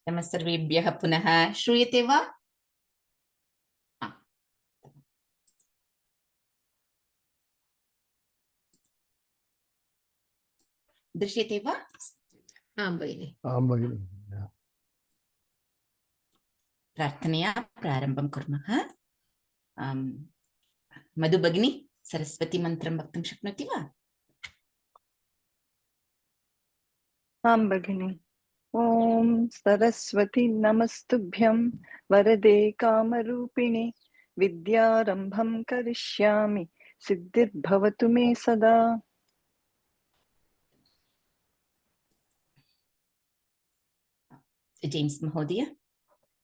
नमः सर्वेभ्यः पुनः श्रूयते वा? दृश्यते वा? आं भगिनि। प्रार्थनया प्रारम्भं कुर्मः। मधु भगिनी सरस्वती मन्त्रं वक्तुं शक्नोति वा? आं भगिनि। ॐ सरस्वती नमस्तुभ्यं वरदे कामरूपिणि विद्यारम्भं करिष्यामि सिद्धिर्भवतु मे सदा। जेम्स् महोदय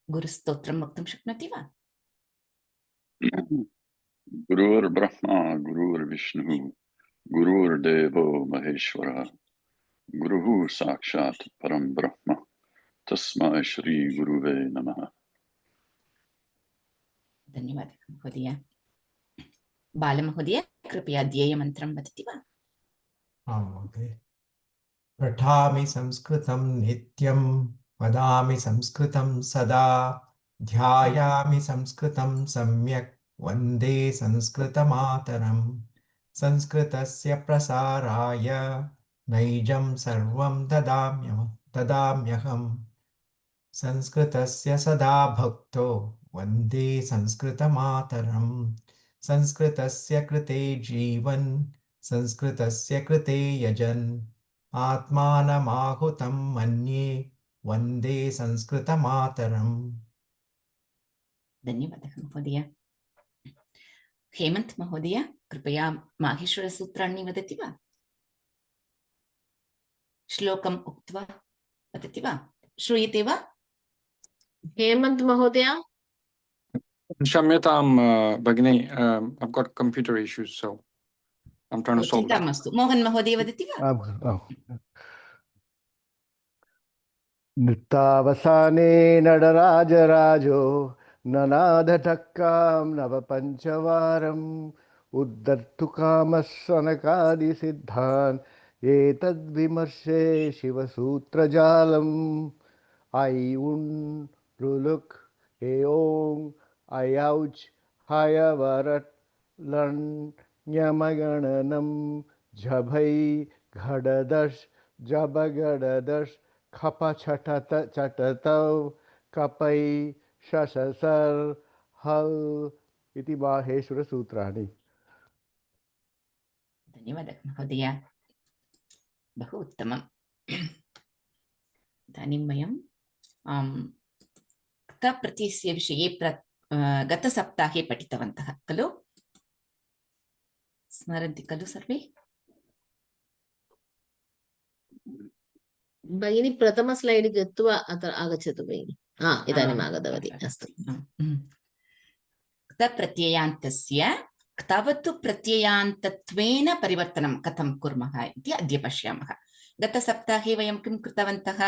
गुरुस्तोत्रं वक्तुं शक्नोति वा? गुरुर्ब्रह्मा गुरुर्विष्णुः गुरुर्देवो महेश्वरः गुरुः साक्षात् परं ब्रह्म तस्मै श्री गुरुवे नमः। धन्यवादः महोदय। बालमहोदय कृपया ध्येयमन्त्रं वदति वा? आं महोदय। पठामि संस्कृतं नित्यं वदामि संस्कृतं सदा ध्यायामि संस्कृतं सम्यक् वन्दे संस्कृतमातरं संस्कृतस्य प्रसाराय नैजं सर्वं ददाम्यहं संस्कृतस्य सदा भक्तो वन्दे संस्कृतमातरं संस्कृतस्य कृते जीवन् संस्कृतस्य कृते यजन् आत्मानमाहुतं मन्ये वन्दे संस्कृतमातरम्। धन्यवादः महोदय। हेमन्त् महोदय कृपया माहेश्वरसूत्राणि वदति वा? श्लोकम् उक्त्वा वदति वा? श्रूयते वा? हेमन्त् महोदय। Shamyatam, Bhagini, I've got computer issues, so I'm trying to solve चिन्ता that. मास्तु। मोहन् महोदय वदति वा? नृत्तावसाने नडराजराजो ननादठक्कां नवपञ्चवारम् उद्धर्तुकामः सनकादिसिद्धान् एतद्विमर्शे शिवसूत्रजालम् ऐ उन् रुलुक् एओं ऐऔच् हयवरट् लण् ञमगणनं झभै घडदश् जबगडदश् खप छटत चटतौ कपै शशसर् हल् इति माहेश्वरसूत्राणि। धन्यवादः महोदय, बहु उत्तमम्। इदानीं वयं क्तप्रत्ययस्य विषये गतसप्ताहे पठितवन्तः खलु? स्मरन्ति खलु सर्वे? भगिनी प्रथम स्लैड् गत्वा अत्र आगच्छतु भगिनि। इदानीम् आगतवती। अस्तु। क्तप्रत्ययान्तस्य क्तवतु प्रत्ययान्तत्वेन परिवर्तनं कथं कुर्मः इति अद्य पश्यामः। गतसप्ताहे वयं किं कृतवन्तः?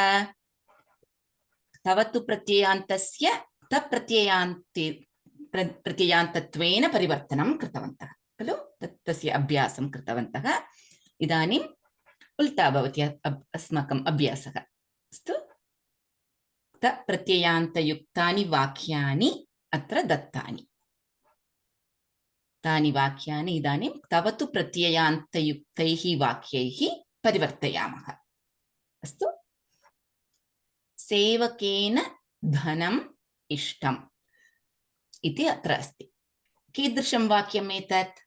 क्तवतु प्रत्ययान्तस्य क्तप्रत्ययान्तत्वेन परिवर्तनं कृतवन्तः खलु? तस्य अभ्यासं कृतवन्तः। इदानीम् उल्टा भवति अस्माकम् अभ्यासः। अस्तु, क्तप्रत्ययान्तयुक्तानि वाक्यानि अत्र दत्तानि। तानि वाक्यानि इदानीं क्तवतु प्रत्ययान्तयुक्तैः वाक्यैः परिवर्तयामः। अस्तु, सेवकेन धनम् इष्टम् इति अत्र अस्ति। कीदृशं वाक्यम् एतत्?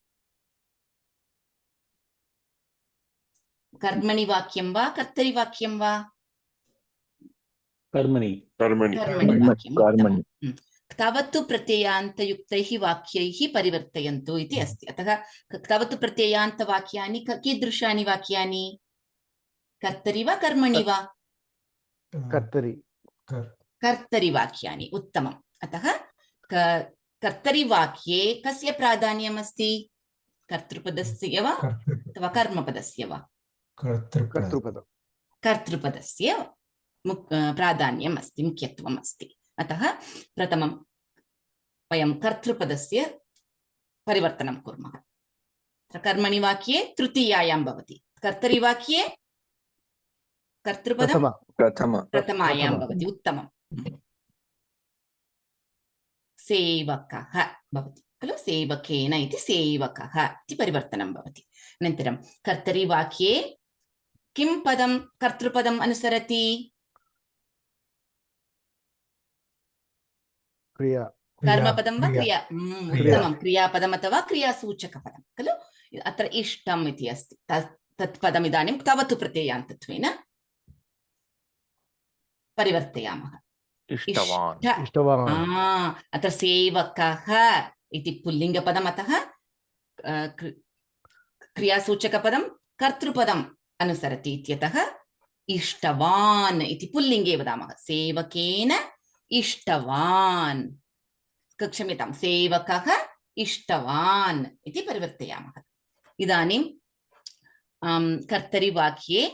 कर्मणि वाक्यं वा कर्तरि वाक्यं वा? कर्मणि वाक्यम्। क्तवतु प्रत्ययान्तयुक्तैः वाक्यैः परिवर्तयन्तु इति अस्ति। अतः क्तवतु प्रत्ययान्तवाक्यानि कीदृशानि वाक्यानि? कर्तरि वा कर्मणि वा? कर्तरि वाक्यानि। उत्तमम्। अतः कर्तरि वाक्ये कस्य प्राधान्यम् अस्ति? कर्तृपदस्य वा अथवा कर्मपदस्य वा? कर्तृपदस्य प्राधान्यम् अस्ति, मुख्यत्वम् अस्ति। अतः प्रथमं वयं कर्तृपदस्य परिवर्तनं कुर्मः। कर्मणि वाक्ये तृतीयायां भवति, कर्तरि वाक्ये कर्तृपदं प्रथमायां भवति। उत्तमम्। सेवकः भवति खलु सेवकेन इति सेवकः इति परिवर्तनं भवति। अनन्तरं कर्तरिवाक्ये किं पदं कर्तृपदम् अनुसरति? क्रिया कर्मपदं वा क्रिया क्रिया? उत्तमं, क्रियापदम् अथवा क्रियासूचकपदं खलु। अत्र इष्टम् इति अस्ति, तत् पदम् इदानीं तवतु प्रत्ययान्तत्वेन परिवर्तयामः। इष्टवान् अत्र सेवकः इति पुल्लिङ्गपदम्, अतः क्रियासूचकपदं कर्तृपदम् अनुसरति इत्यतः इष्टवान् इति पुल्लिङ्गे वदामः। सेवकेन इष्टवान्, क्षम्यतां, सेवकः इष्टवान् इति परिवर्तयामः। इदानीं कर्तरिवाक्ये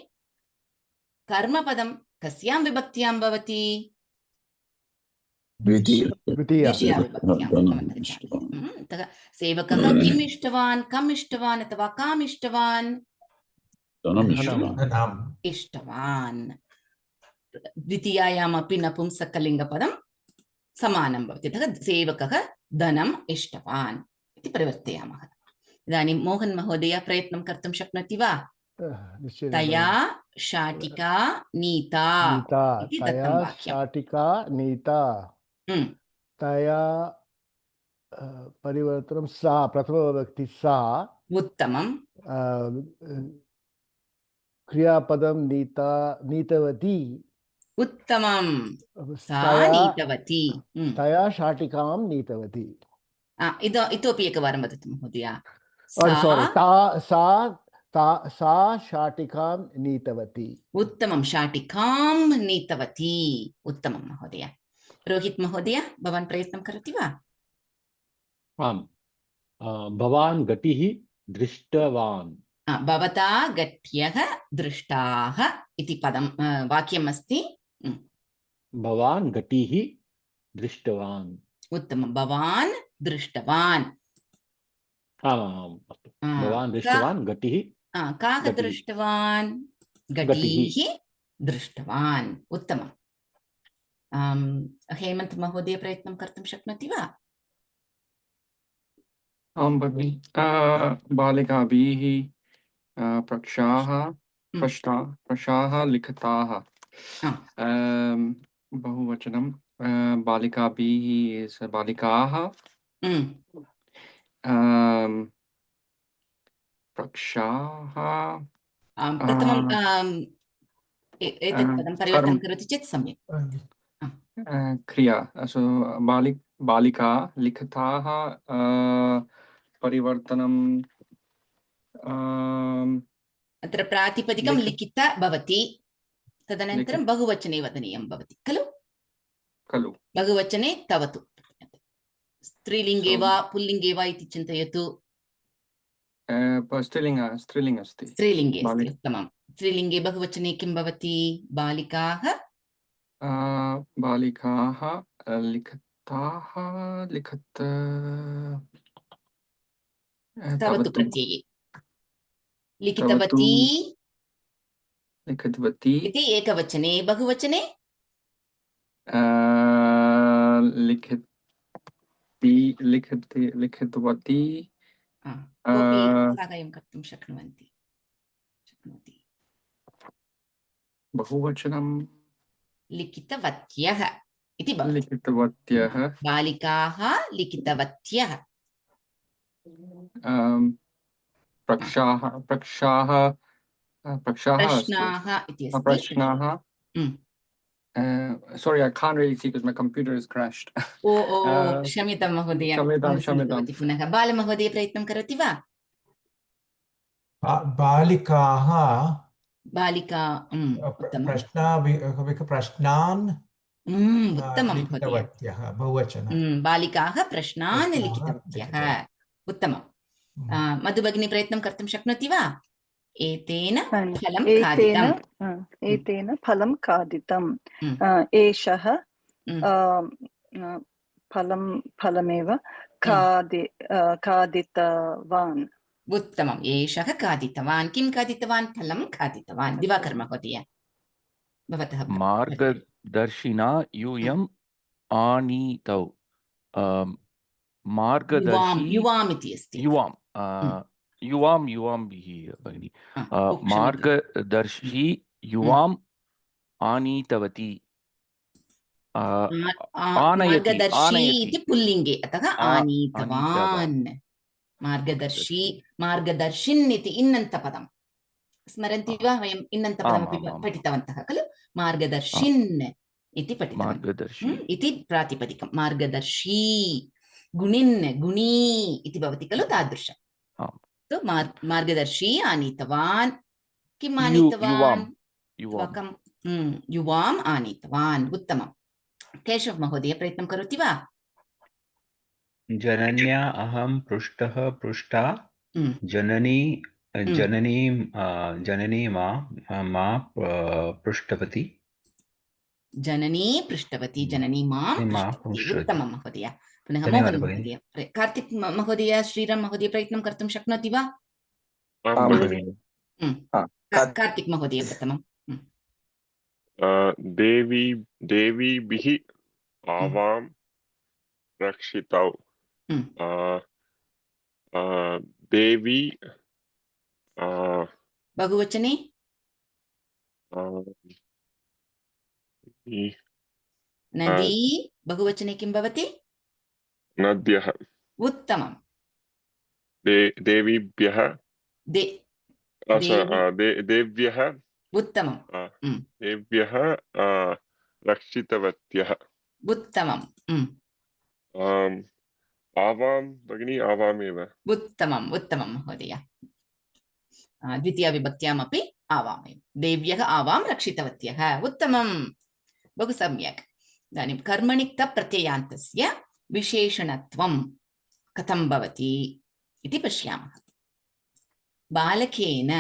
कर्मपदं कस्यां विभक्त्यां भवति? द्वितीया सेवकः किम् इष्टवान्, कम् इष्टवान् अथवा काम् इष्टवान्? इष्टवान्। द्वितीयायामपि नपुंसकलिङ्गपदं समानं भवति, अतः सेवकः धनम् इष्टवान् इति परिवर्तयामः। इदानीं मोहन् महोदय प्रयत्नं कर्तुं शक्नोति वा? तया शाटिका नीता इति दत्तं वाक्यं। शाटिका नीता, तया परिवर्तनं सा, प्रथमविभक्ति सा। उत्तमं। क्रियापदं नीता, नीतवती। उत्तमं, सा नीतवती। तया शाटिकां नीतवती। इतोपि एकवारं वदतु महोदय। सा शाटिकां नीतवती। उत्तमं, शाटिकां नीतवती। उत्तमं महोदय। रोहित महोदय, भवान् प्रयत्नं करोति वा? आम्, भवान् घटिः दृष्टवान्। भवता घट्यः दृष्टाः इति पदं वाक्यम् अस्ति। भवान् घटिः दृष्टवान्। उत्तमं, भवान् दृष्टवान्। आमाम्, अस्तु। भवान् दृष्टवान् घटिः। काः दृष्टवान्? घटीः दृष्टवान्। उत्तमं। हेमन्त महोदय प्रयत्नं कर्तुं शक्नोति वा? आं भगिनि। बालिकाभिः प्रश्नाः लिखिताः। बहुवचनं बालिकाभिः इस् बालिकाः। प्रक्षाः प्रथमं एतत् पदं परिवर्तनं करोति चेत् सम्यक्। क्रिया, सो बालिका लिखिताः परिवर्तनं अत्र प्रातिपदिकं लिखित भवति, तदनन्तरं बहुवचने वदनीयं भवति खलु। बहुवचने तवतु। स्त्रीलिङ्गे वा पुल्लिङ्गे वा इति चिन्तयतु। स्त्रीलिङ्गे अस्ति। स्त्रीलिङ्गे अस्ति, उत्तमं। स्त्रीलिङ्गे बहुवचने किं भवति? बालिकाः लिखिताः तवतु प्रत्यये। लिखितवती इति एकवचने, बहुवचने लिखितवती। साहाय्यं कर्तुं शक्नुवन्ति। बहुवचनं लिखितवत्यः इति भवति। लिखितवत्यः। बालिकाः लिखितवत्यः। प्रश्नाः इति अस्ति। प्रश्नाः। Sorry, I can't really see because my computer is crashed. क्षम्यतां महोदय। पुनः बालमहोदय प्रयत्नं करोति वा? प्रश्नान् उत्तमं लिखितवत्यः बहुवचनं। बालिकाः प्रश्नान् लिखितवत्यः। उत्तमं। मधु भगिनी प्रयत्नं कर्तुं शक्नोति वा? एतेन फलं खादितम्। एषः फलमेव खादितवान्। उत्तमम्, एषः खादितवान्। किं खादितवान्? फलं खादितवान्। दिवाकर महोदय, भवतः दर्शिना यूयम् आनीतौ मार्गदर्शी युवाम् इति अस्ति युवां भगिनी मार्गदर्शी युवाम् आनीतवती मार्गदर्शी इति पुल्लिङ्गे अतः आनीतवान् मार्गदर्शी मार्गदर्शिन् इति इन्नन्तपदम् स्मरन्ति वा वयम् इन्नन्तपदमपि पठितवन्तः खलु मार्गदर्शिन् इति पठितवन्तः इति प्रातिपदिकं मार्गदर्शी गुणिन् गुणी इति भवति खलु तादृशं मार्गदर्शी आनीतवान् किम् आनीतवान् युवाम् आनीतवान् उत्तमं केशव महोदय प्रयत्नं करोति वा जनन्या अहं पृष्टा जननी मा पृष्टवती जननी पृष्टवती जननी मां पृष्टवती उत्तमं महोदय पुनः मोहन महोदय कार्तिक महोदय श्रीराम महोदय प्रयत्नं कर्तुं शक्नोति वा कार्तिक महोदय प्रथमं देवीभिः आवां रक्षितौ देवी बहुवचने नदी बहुवचने किं भवति नद्यः उत्तमं देवीभ्यः देव्यः उत्तमं देव्यः रक्षितवत्यः उत्तमम् आवां भगिनी आवामेव उत्तमम् उत्तमं महोदय द्वितीयविभक्त्यामपि आवामेव देव्यः आवां रक्षितवत्यः उत्तमं बहु सम्यक् इदानीं कर्मणि क्तप्रत्ययान्तस्य विशेषणत्वं कथं भवति इति पश्यामः बालकेन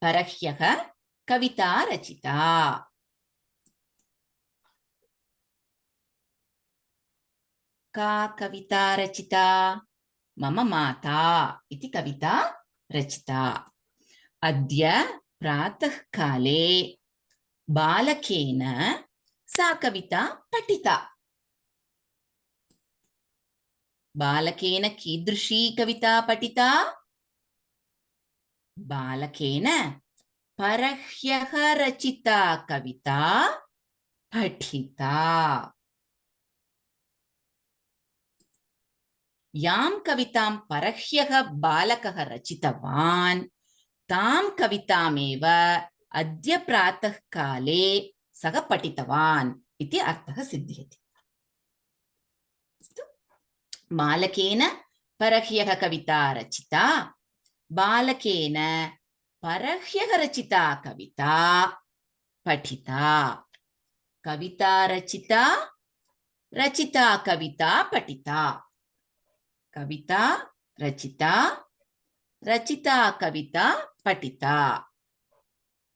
परह्यः कविता रचिता का कविता रचिता मम माता इति कविता रचिता अद्य प्रातःकाले बालकेन सा कविता पठिता बालकेन कीदृशी कविता पठिता बालकेन परह्यः रचिता कविता पठिता यां कवितां परह्यः बालकः रचितवान् तां कवितामेव अद्य प्रातःकाले सः पठितवान् इति अर्थः सिद्ध्यति बालकेन परह्यः कविता रचिता बालकेन परह्यः रचिता कविता पठिता कविता रचिता रचिता कविता पठिता कविता रचिता रचिता कविता पठिता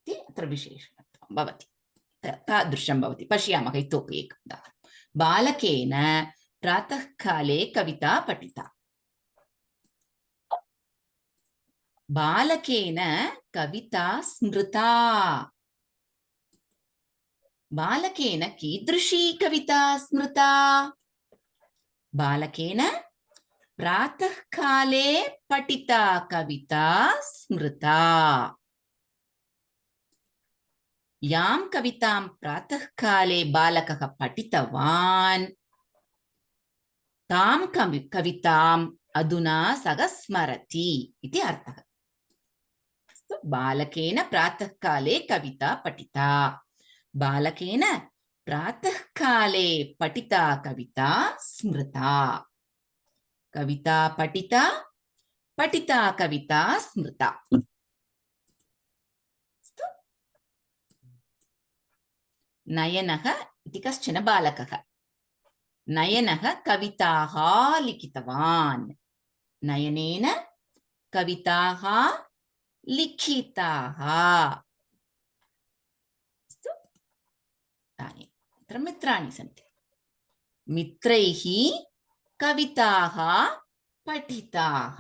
इति अत्र विशेषणत्वं भवति तादृशं भवति पश्यामः इतोपि एकं उदाहरणं बालकेन प्रातःकाले कविता पठिता बालकेन कविता स्मृता बालकेन कीदृशी कविता स्मृता बालकेन प्रातःकाले पठिता कविता स्मृता यां कवितां प्रातःकाले बालकः पठितवान् तां कविताम् अधुना सः स्मरति इति अर्थः बालकेन प्रातःकाले कविता पठिता बालकेन प्रातःकाले पठिता कविता स्मृता कविता पठिता पठिता कविता स्मृता नयनः इति कश्चन बालकः नयनः कविताः लिखितवान् नयनेन कविताः लिखिताः अत्र मित्राणि सन्ति मित्रैः कविताः पठिताः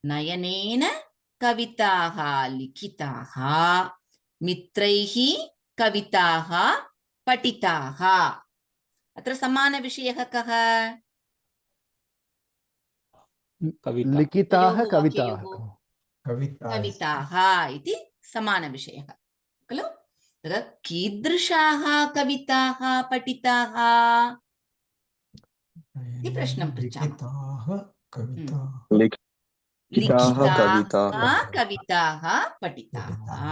नयनेन कविताः लिखिताः मित्रैः कविताः पठिताः अत्र समानविषयः कः लिखिताः कविताः कविताः इति समानविषयः खलु तदा कीदृशाः कविताः पठिताः इति प्रश्नं पृच्छामः लिखिताः कविताः पठिताः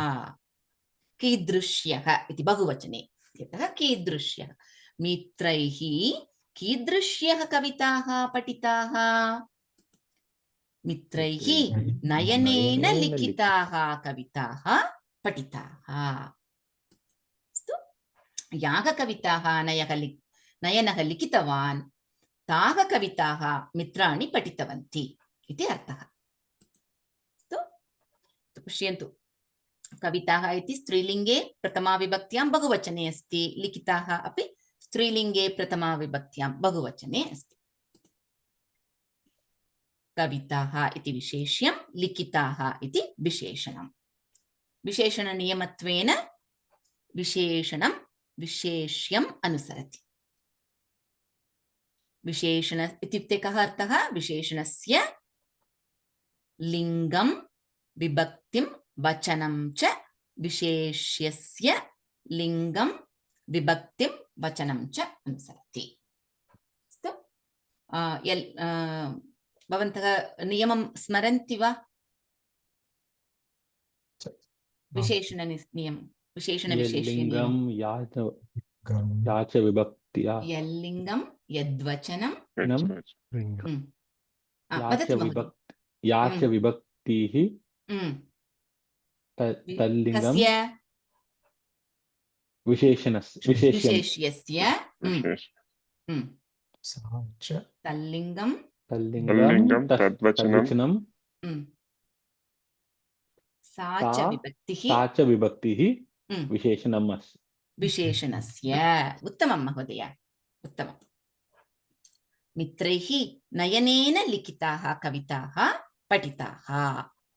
कीदृश्यः इति बहुवचने यतः कीदृश्यः मित्रैः कीदृश्यः कविताः पठिताः मित्रैः नयनेन लिखिताः कविताः पठिताः अस्तु याः कविताः नयनः लिखितवान् ताः कविताः मित्राणि पठितवन्ति इति अर्थः अस्तु पश्यन्तु कविताः इति स्त्रीलिङ्गे प्रथमाविभक्त्यां बहुवचने अस्ति लिखिताः अपि स्त्रीलिङ्गे प्रथमाविभक्त्यां बहुवचने अस्ति कविताः इति विशेष्यं लिखिताः इति विशेषणं विशेषणनियमत्वेन विशेषणं विशेष्यम् अनुसरति विशेषण इत्युक्ते कः अर्थः विशेषणस्य लिङ्गं विभक्तिं वचनं च विशेष्यस्य लिङ्गं विभक्तिं वचनं च अनुसरति अस्तु भवन्तः नियमं स्मरन्ति वा विशेषणनियमं विशेषणविशेष्यनियमं याच विभक्त्या यल्लिङ्गं यद्वचनं याच विभक्तिः तल्लिङ्गं विशेष्यस्य तल्लिङ्गं तद्वचनं सा च विभक्तिः विशेषणम् अस्ति विशेषणस्य उत्तमं महोदय उत्तमम् मित्रैः नयनेन लिखिताः कविताः पठिताः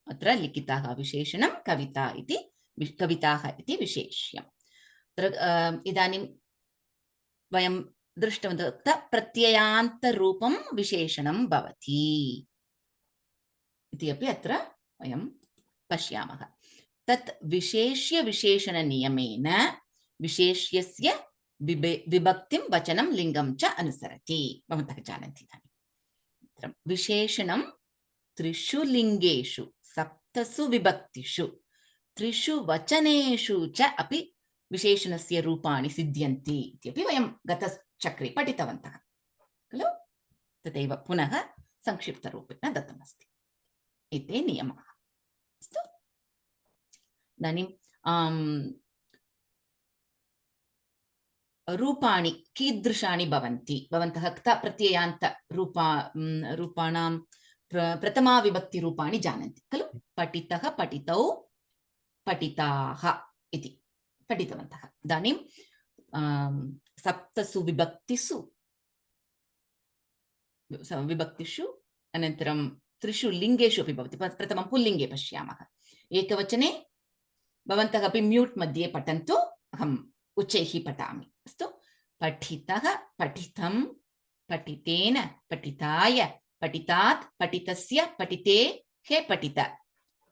अत्र लिखिताः विशेषणं कविताः इति विशेष्यम् इदानीं वयं दृष्टवन्तः प्रत्ययान्तरूपं विशेषणं भवति इति अपि अत्र वयं पश्यामः तत् विशेष्य विशेषणनियमेन विशेष्यस्य विभक्तिं वचनं लिङ्गं च अनुसरति भवन्तः जानन्ति इदानीं विशेषणं त्रिषु लिङ्गेषु सप्तसु विभक्तिषु त्रिषु वचनेषु च अपि विशेषणस्य रूपाणि सिद्ध्यन्ति इत्यपि वयं गतचक्रे पठितवन्तः खलु तथैव पुनः संक्षिप्तरूपेण दत्तमस्ति एते नियमाः अस्तु इदानीं रूपाणि कीदृशानि भवन्ति भवन्तः प्रत्ययान्त रूपाणां प्रथमाविभक्तिरूपाणि जानन्ति खलु पठितः पठितौ पठिताः इति पठितवन्तः इदानीं सप्तसु विभक्तिषु अनन्तरं त्रिषु लिङ्गेषु अपि भवति प्रथमं पुल्लिङ्गे पश्यामः एकवचने भवन्तः अपि म्यूट् मध्ये पठन्तु अहम् उच्चैः पठामि अस्तु पठितः पठितं पठितेन पठिताय पठितात् पठितस्य पठिते हे पठित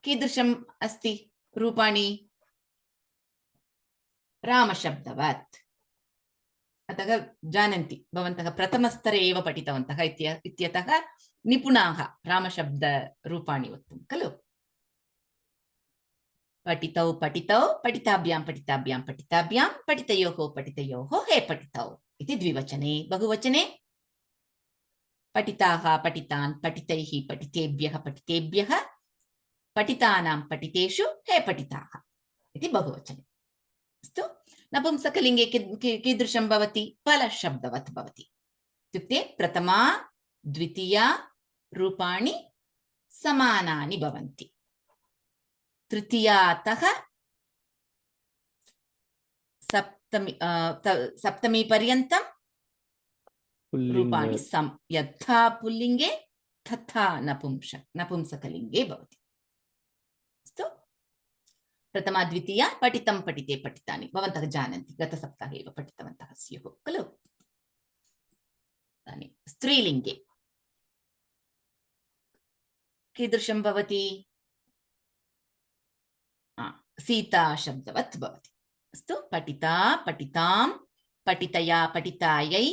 कीदृशम् अस्ति रूपाणि रामशब्दवत् अतः जानन्ति भवन्तः प्रथमस्तरे एव पठितवन्तः इत्यतः निपुणाः रामशब्दरूपाणि वक्तुं खलु पठितौ पठितौ पठिताभ्यां पठिताभ्यां पठिताभ्यां पठितयोः हे पठितौ इति द्विवचने बहुवचने पठिताः पठितान् पठितैः पठितेभ्यः पठितेभ्यः पठितानां पठितेषु हे पठिताः इति बहुवचने अस्तु नपुंसकलिङ्गे कीदृशं भवति फलशब्दवत् भवति इत्युक्ते प्रथमा द्वितीया रूपाणि समानानि भवन्ति तृतीयातः सप्तमी पर्यन्तं रूपाणि यथा पुल्लिङ्गे तथा नपुंसकलिङ्गे भवति प्रथमा द्वितीया पठितं पठिते पठितानि भवन्तः जानन्ति गतसप्ताहे एव पठितवन्तः स्युः खलु। इदानीं स्त्रीलिङ्गे कीदृशं भवति? सीता शब्दवत् भवति। अस्तु, पठिता पठितां, पठितया पठितायै,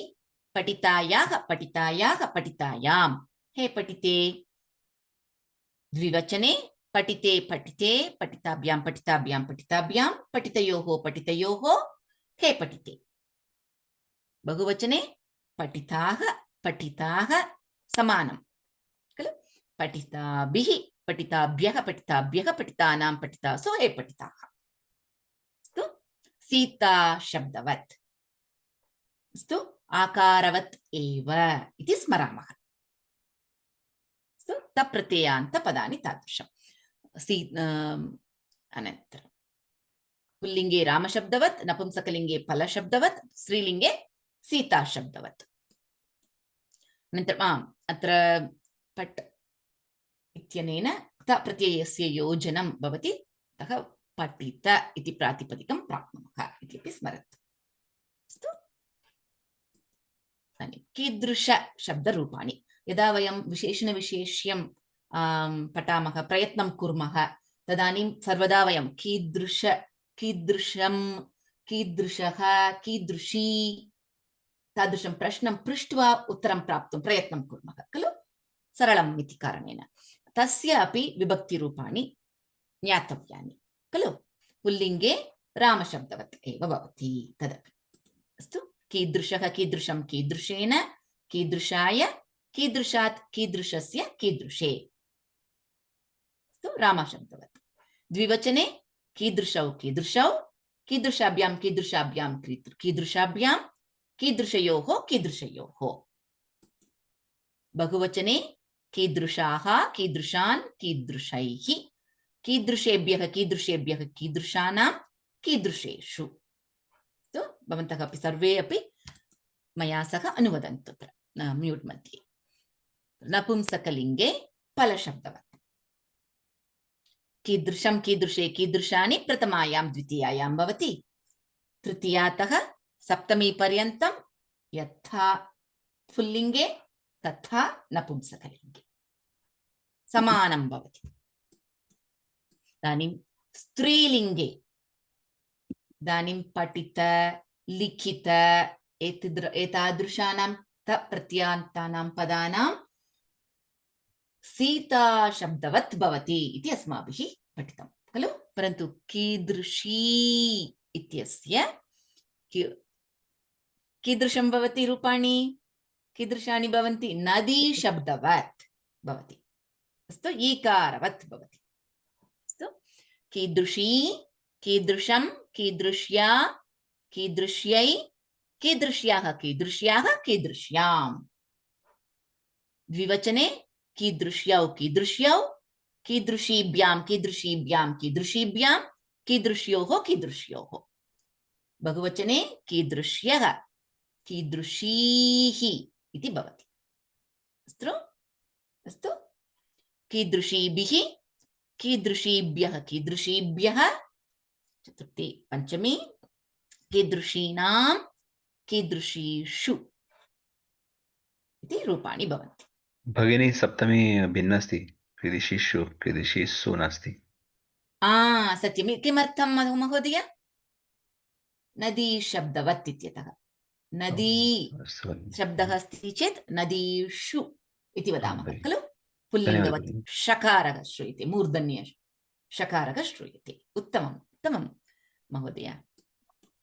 पठितायाः पठितायाः पठितायां। हे पठिते द्विवचने पठिते पठिते, पठिताभ्यां पठिताभ्यां पठिताभ्यां, पठितयोः पठितयोः, हे पठिते। बहुवचने पठिताः पठिताः समानं खलु। पठिताभिः पठिताभ्यः पठिताभ्यः, पठितानां पठितासु, हे पठिताः। अस्तु, सीता शब्दवत्। अस्तु, आकारवत् एव इति स्मरामः। अस्तु, तप्रत्ययान्तपदानि तादृशम्। अनन्तरं पुल्लिङ्गे रामशब्दवत्, नपुंसकलिङ्गे फलशब्दवत्, स्त्रीलिङ्गे सीता शब्दवत्। अनन्तरम् अत्र पट् इत्यनेन तप्रत्ययस्य योजनं भवति, अतः पठित इति प्रातिपदिकं प्राप्नुमः इत्यपि स्मरतु। अस्तु, कीदृश शब्दरूपाणि यदा वयं विशेषणविशेष्यं पठामः, प्रयत्नं कुर्मः, तदानीं सर्वदा वयं कीदृश, कीदृशं, कीदृशः, कीदृशी तादृशं प्रश्नं पृष्ट्वा उत्तरं प्राप्तुं प्रयत्नं कुर्मः खलु, सरलम् इति कारणेन। तस्य अपि विभक्तिरूपाणि ज्ञातव्यानि खलु। पुल्लिङ्गे रामशब्दवत् एव भवति तदपि। अस्तु, कीदृशः कीदृशं कीदृशेन, कीदृशाय, कीदृशात् कीदृशस्य कीदृशे। अस्तु, रामशब्दवत्। द्विवचने कीदृशौ कीदृशौ, कीदृशाभ्यां कीदृशाभ्यां कीदृशाभ्यां, कीदृशयोः कीदृशयोः। बहुवचने कीदृशाः कीदृशान् कीदृशैः, कीदृशेभ्यः कीदृशेभ्यः कीदृशानां कीदृशेषु। तो भवन्तः अपि सर्वे अपि मया सह अनुवदन्तु अत्र म्यूट् मध्ये। नपुंसकलिङ्गे फलशब्दवत्। कीदृशं कीदृशे कीदृशानि प्रथमायां द्वितीयायां भवति। तृतीयातः सप्तमी पर्यन्तं यथा पुल्लिङ्गे तथा नपुंसकलिङ्गे समानं भवति। इदानीं स्त्रीलिङ्गे इदानीं पठित लिखित एतादृशानां तप्रत्ययान्तानां पदानां सीता शब्दवत् भवति इति अस्माभिः पठितं खलु। परन्तु कीदृशी इत्यस्य कीदृशं भवति रूपाणि, कीदृशानि भवन्ति? नदी शब्दवत् भवति। अस्तु, ईकारवत् भवति। अस्तु, कीदृशी, कीदृशं, कीदृश्या, कीदृश्यै, कीदृश्याः कीदृश्याः कीदृश्यां। द्विवचने कीदृश्यौ कीदृश्यौ, कीदृशीभ्यां कीदृशीभ्यां कीदृशीभ्यां, कीदृश्योः कीदृश्योः। बहुवचने कीदृश्यः कीदृशीः इति भवति। अस्तु, अस्तु, कीदृशीभिः कीदृशीभ्यः कीदृशीभ्यः, चतुर्थी पंचमी कीदृशीनां कीदृशीषु इति रूपाणि भवन्ति। भगिनी सप्तमी भिन्न अस्ति, कीदृशीषु कीदृशीषु नास्ति। सत्यं। किमर्थं महोदय? नदी शब्दवत् इत्यतः। नदी शब्दः अस्ति चेत् नदीषु इति वदामः खलु। पुल्लिङ्गवत् षकारः श्रूयते, मूर्धन्य षकारः श्रूयते। उत्तमम् उत्तमं महोदय।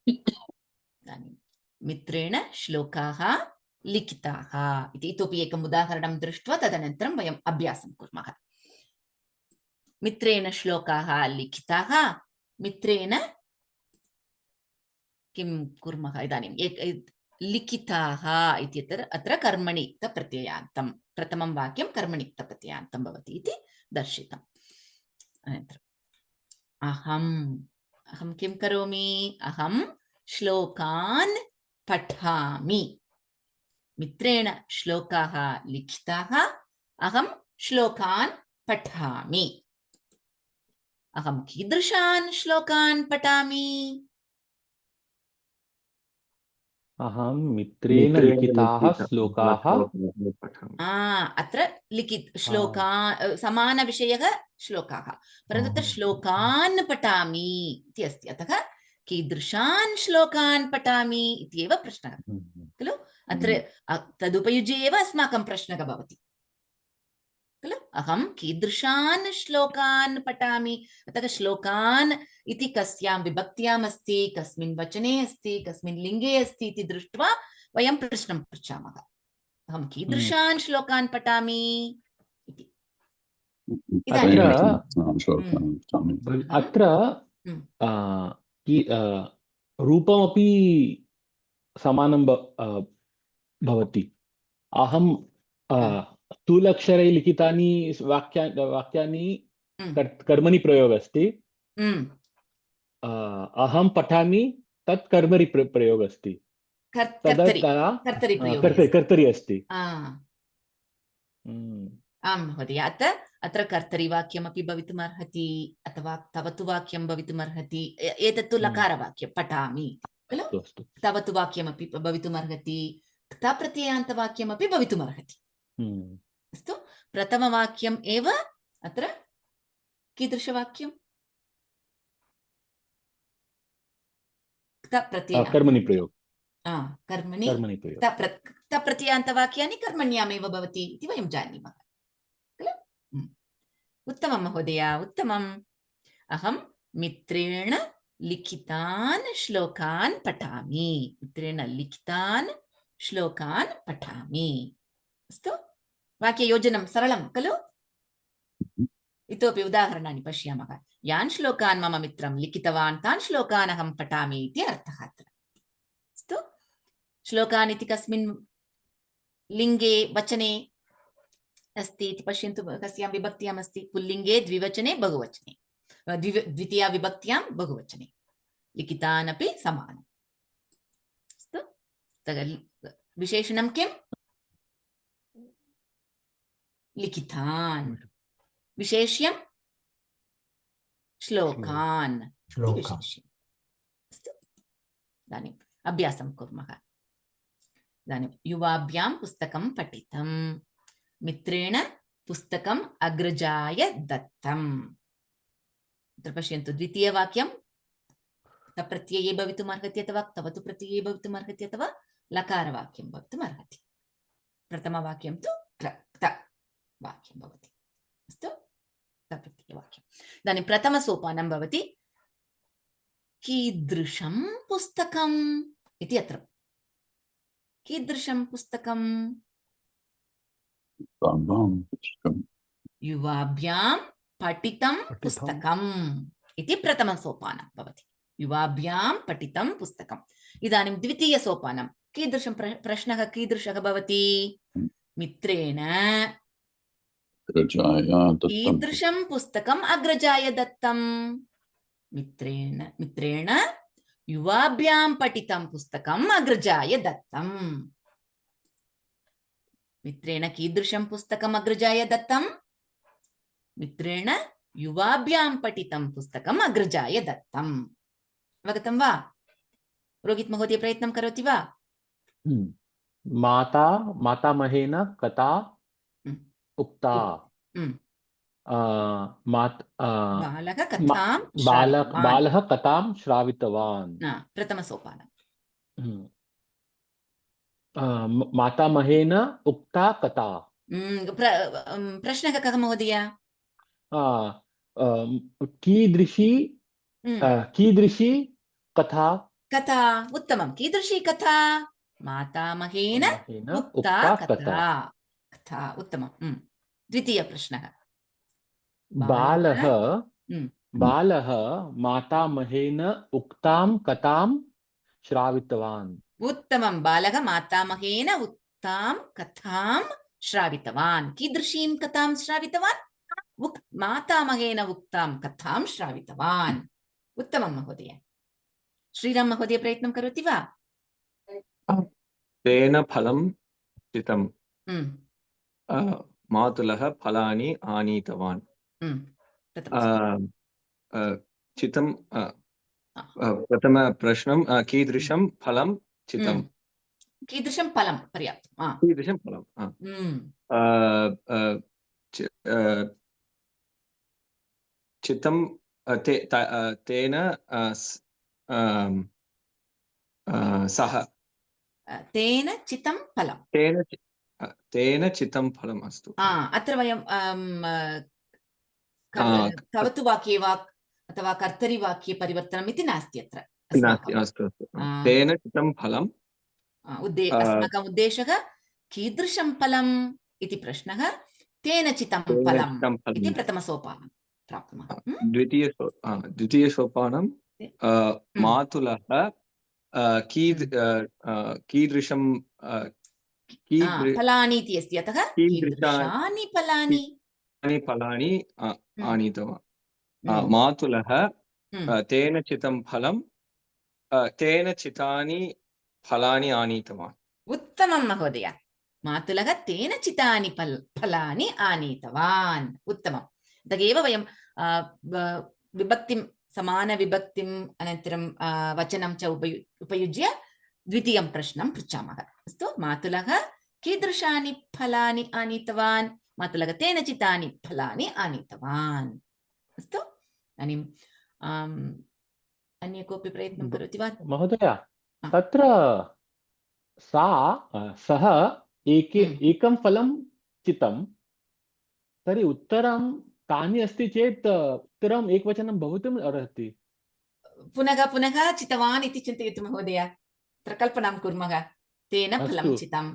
इदानीं मित्रेण श्लोकाः लिखिताः इति इतोपि एकम् उदाहरणं दृष्ट्वा तदनन्तरं वयम् अभ्यासं कुर्मः। मित्रेण श्लोकाः लिखिताः। मित्रेण किं कुर्मः इदानीं? लिखिताः इत्यत्र अत्र कर्मणिक्तप्रत्ययान्तं, प्रथमं वाक्यं कर्मणिक्तप्रत्ययान्तं भवति इति दर्शितम्। अनन्तरम् अहं किं करोमि? अहं श्लोकान् पठामि। मित्रेण श्लोकाः लिखिताः, अहं श्लोकान् पठामि। अहं कीदृशान् श्लोकान् पठामि? अहं मित्रेण लिखिताः श्लोकाः अत्र श्लोका समानविषयः श्लोकाः, परन्तु तत्र श्लोकान् पठामि इति अस्ति। अतः कीदृशान् श्लोकान् पठामि इत्येव प्रश्नः खलु। अत्र तदुपयुज्य एव अस्माकं प्रश्नः भवति खलु। अहं कीदृशान् श्लोकान् पठामि। अतः श्लोकान् इति कस्यां विभक्त्याम् अस्ति, कस्मिन् वचने अस्ति, कस्मिन् लिङ्गे अस्ति इति दृष्ट्वा वयं प्रश्नं पृच्छामः। अहं कीदृशान् श्लोकान् पठामि इति। अत्र रूपमपि समानं भवति। अहं स्थूलक्षरे लिखितानि वाक्यानि कर्मणि प्रयोगः अस्ति। अहं पठामि तत् कर्मणि प्रयोगः अस्ति। कर्तरि अस्ति। आं महोदय, अत्र कर्तरिवाक्यमपि भवितुमर्हति अथवा तवतु वाक्यं भवितुमर्हति। एतत्तु लकारवाक्यं पठामि खलु। तवतु वाक्यमपि भवितुमर्हति, क्तप्रत्ययान्तवाक्यमपि भवितुमर्हति। अस्तु, प्रथमवाक्यम् एव अत्र कीदृशवाक्यं? कर्मणि प्रयोगः। कर्मणि क्तप्रत्ययान्तवाक्यानि कर्मण्यामेव भवति इति वयं जानीमः खलु। उत्तमं महोदय, उत्तमम्। अहं मित्रेण लिखितान् श्लोकान् पठामि। मित्रेण लिखितान् श्लोकान् पठामि। अस्तु, वाक्ययोजनं सरलं खलु। इतोपि उदाहरणानि पश्यामः। यान् श्लोकान् मम मित्रं लिखितवान् तान् श्लोकान् अहं पठामि इति अर्थः अत्र। अस्तु, श्लोकान् इति कस्मिन् लिङ्गे वचने अस्ति इति पश्यन्तु। कस्यां विभक्त्याम् अस्ति? पुल्लिङ्गे, द्विवचने, बहुवचने, द्वितीया विभक्त्यां बहुवचने। लिखितान् अपि समानम्। अस्तु, विशेषणं किम्? लिखितान्। विशेष्यं श्लोकान्। अस्तु, इदानीम् अभ्यासं कुर्मः। इदानीं युवाभ्यां पुस्तकं पठितं। मित्रेण पुस्तकम् अग्रजाय दत्तम्। अत्र पश्यन्तु, द्वितीयवाक्यं तप्रत्यये भवितुमर्हति अथवा तवतु प्रत्यये भवितुमर्हति अथवा लकारवाक्यं भवितुमर्हति। प्रथमवाक्यं तु वाक्यं भवति। अस्तु, तप्रत्ययवाक्यम्। इदानीं प्रथमसोपानं भवति कीदृशं पुस्तकम् इति। अत्र कीदृशं पुस्तकम्? युवाभ्यां पठितं पुस्तकम् इति प्रथमसोपानं भवति। युवाभ्यां पठितं पुस्तकम्। इदानीं द्वितीयसोपानं कीदृशं प्रश्नः कीदृशः भवति? मित्रेण कीदृशं पुस्तकम् अग्रजाय दत्तम्? मित्रेण युवाभ्यां पठितं पुस्तकम् अग्रजाय दत्तम्। मित्रेण कीदृशं पुस्तकम् अग्रजाय दत्तम्? मित्रेण युवाभ्यां पठितं पुस्तकम् अग्रजाय दत्तम्। अवगतं वा? रोहित् महोदय प्रयत्नं करोति वा? मातामहेन कथा उक्ता। बालः कथां श्रावितवान्। प्रथमसोपानं। मातामहेन उक्ता कथा। प्रश्नः कः महोदय? कीदृशी कथा? कथा, उत्तमं। कीदृशी कथा? मातामहेन उक्ता कथा। कथा, उत्तमं। द्वितीयप्रश्नः। बालः मातामहेन उक्तां कथां श्रावितवान्। उत्तमं। बालः मातामहेन उक्तां कथां श्रावितवान्। कीदृशीं कथां श्रावितवान्? मातामहेन उक्तां कथां श्रावितवान्। उत्तमं महोदय। श्रीराम महोदय प्रयत्नं करोति वा? तेन फलं चितं। मातुलः फलानि आनीतवान्। चितं प्रथमप्रश्नं कीदृशं फलं चितं कीदृशं फलं पर्याप्तं कीदृशं फलं चितं तेन सह तेन चितं फलं तेन चितं फलम् अस्तु अत्र वयं कवतु वाक्ये वा अथवा कर्तरि वाक्ये परिवर्तनम् इति नास्ति अत्र नास्ति अस्तु अस्तु तेन चितं फलं अस्माकम् उद्देशः कीदृशं फलम् इति प्रश्नः तेन चितं फलम् इति प्रथमसोपानं प्राप्नुमः द्वितीयसोपानं मातुलः कीदृशं फलानि इति अस्ति अतः कीदृशानि फलानि आनीतवान् मातुलः तेन चितं फलं तेन चितानि फलानि आनीतवान् उत्तमं महोदय मातुलः तेन चितानि फलानि आनीतवान् उत्तमम् तदेव वयं विभक्तिं समानविभक्तिम् अनन्तरं वचनं च उपयुज्य द्वितीयं प्रश्नं पृच्छामः अस्तु मातुलः कीदृशानि फलानि आनीतवान् मातुलः तेन चितानि फलानि आनीतवान् अस्तु इदानीं अन्य कोऽपि प्रयत्नं करोति वा महोदय तत्र सः एकं फलं चितं तर्हि उत्तरं कानि अस्ति चेत् उत्तरम् एकवचनं भवितुम् अर्हति पुनः पुनः चितवान् इति चिन्तयतु महोदय अत्र कल्पनां कुर्मः तेन फलं चितं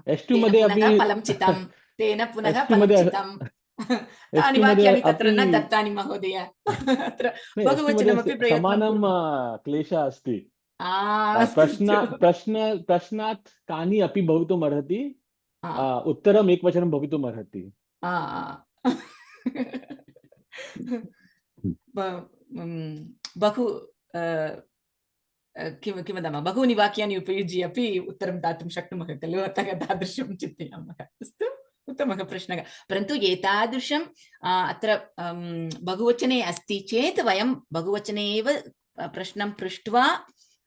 फलं चितं तेन पुनः फलं चितं तानि वाक्यानि तत्र न दत्तानि महोदय अत्र बहुवचनमपि समानं क्लेशः अस्ति प्रश्नात् कानि अपि भवितुम् अर्हति उत्तरम् एकवचनं भवितुम् अर्हति बहु किं वदामः बहूनि वाक्यानि उपयुज्य अपि उत्तरं दातुं शक्नुमः खलु अतः तादृशं चिन्तयामः अस्तु उत्तमः प्रश्नः परन्तु एतादृशम् अत्र बहुवचने अस्ति चेत् वयं बहुवचने एव प्रश्नं पृष्ट्वा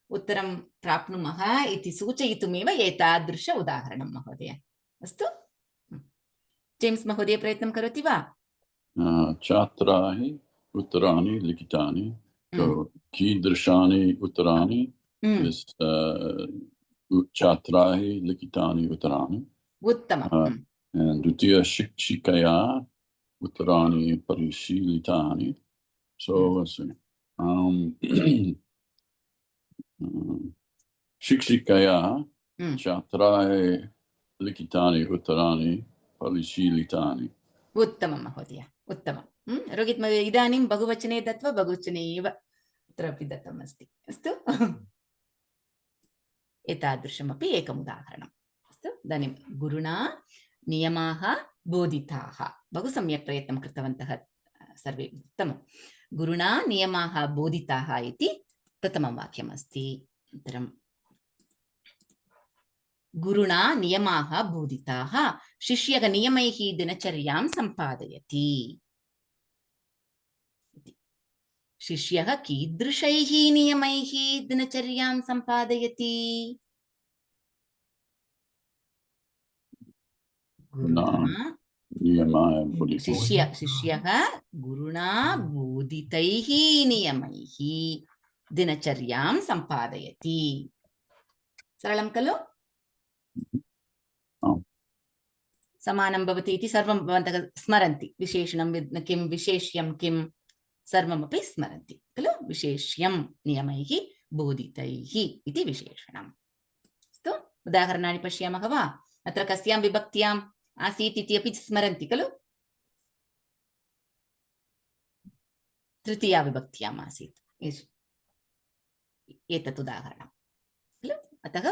उत्तरं प्राप्नुमः इति सूचयितुमेव एतादृश उदाहरणं महोदय अस्तु जेम्स् महोदय प्रयत्नं करोति वा छात्राः उत्तराणि लिखितानि कीदृशानि उत्तराणि छात्राः लिखितानि उत्तराणि उत्तमम् द्वितीयशिक्षिकया उत्तराणि परिशीलितानि शिक्षिकया छात्राः लिखितानि उत्तराणि परिशीलितानि उत्तमं महोदय उत्तमं रोहित् महोदय इदानीं बहुवचने दत्वा बहुवचने एव अत्रापि दत्तम् अस्ति अस्तु एतादृशमपि एकम् उदाहरणम् अस्तु इदानीं गुरुणा नियमाः बोधिताः बहु सम्यक् प्रयत्नं कृतवन्तः सर्वे उत्तमं गुरुणा नियमाः बोधिताः इति प्रथमं वाक्यम् अस्ति अनन्तरं गुरुणा नियमाः बोधिताः शिष्यः नियमैः दिनचर्यां सम्पादयति शिष्यः कीदृशैः नियमैः दिनचर्यां सम्पादयति शिष्यः गुरुणा बोधितैः नियमैः दिनचर्यां सम्पादयति सरलं खलु समानं भवति इति सर्वं भवन्तः स्मरन्ति विशेषणं किं विशेष्यं किं सर्वमपि स्मरन्ति खलु विशेष्यं नियमैः बोधितैः इति विशेषणम् अस्तु उदाहरणानि पश्यामः वा अत्र कस्यां विभक्त्याम् आसीत् इति अपि स्मरन्ति खलु तृतीया विभक्त्याम् आसीत् एतत् उदाहरणम् खलु अतः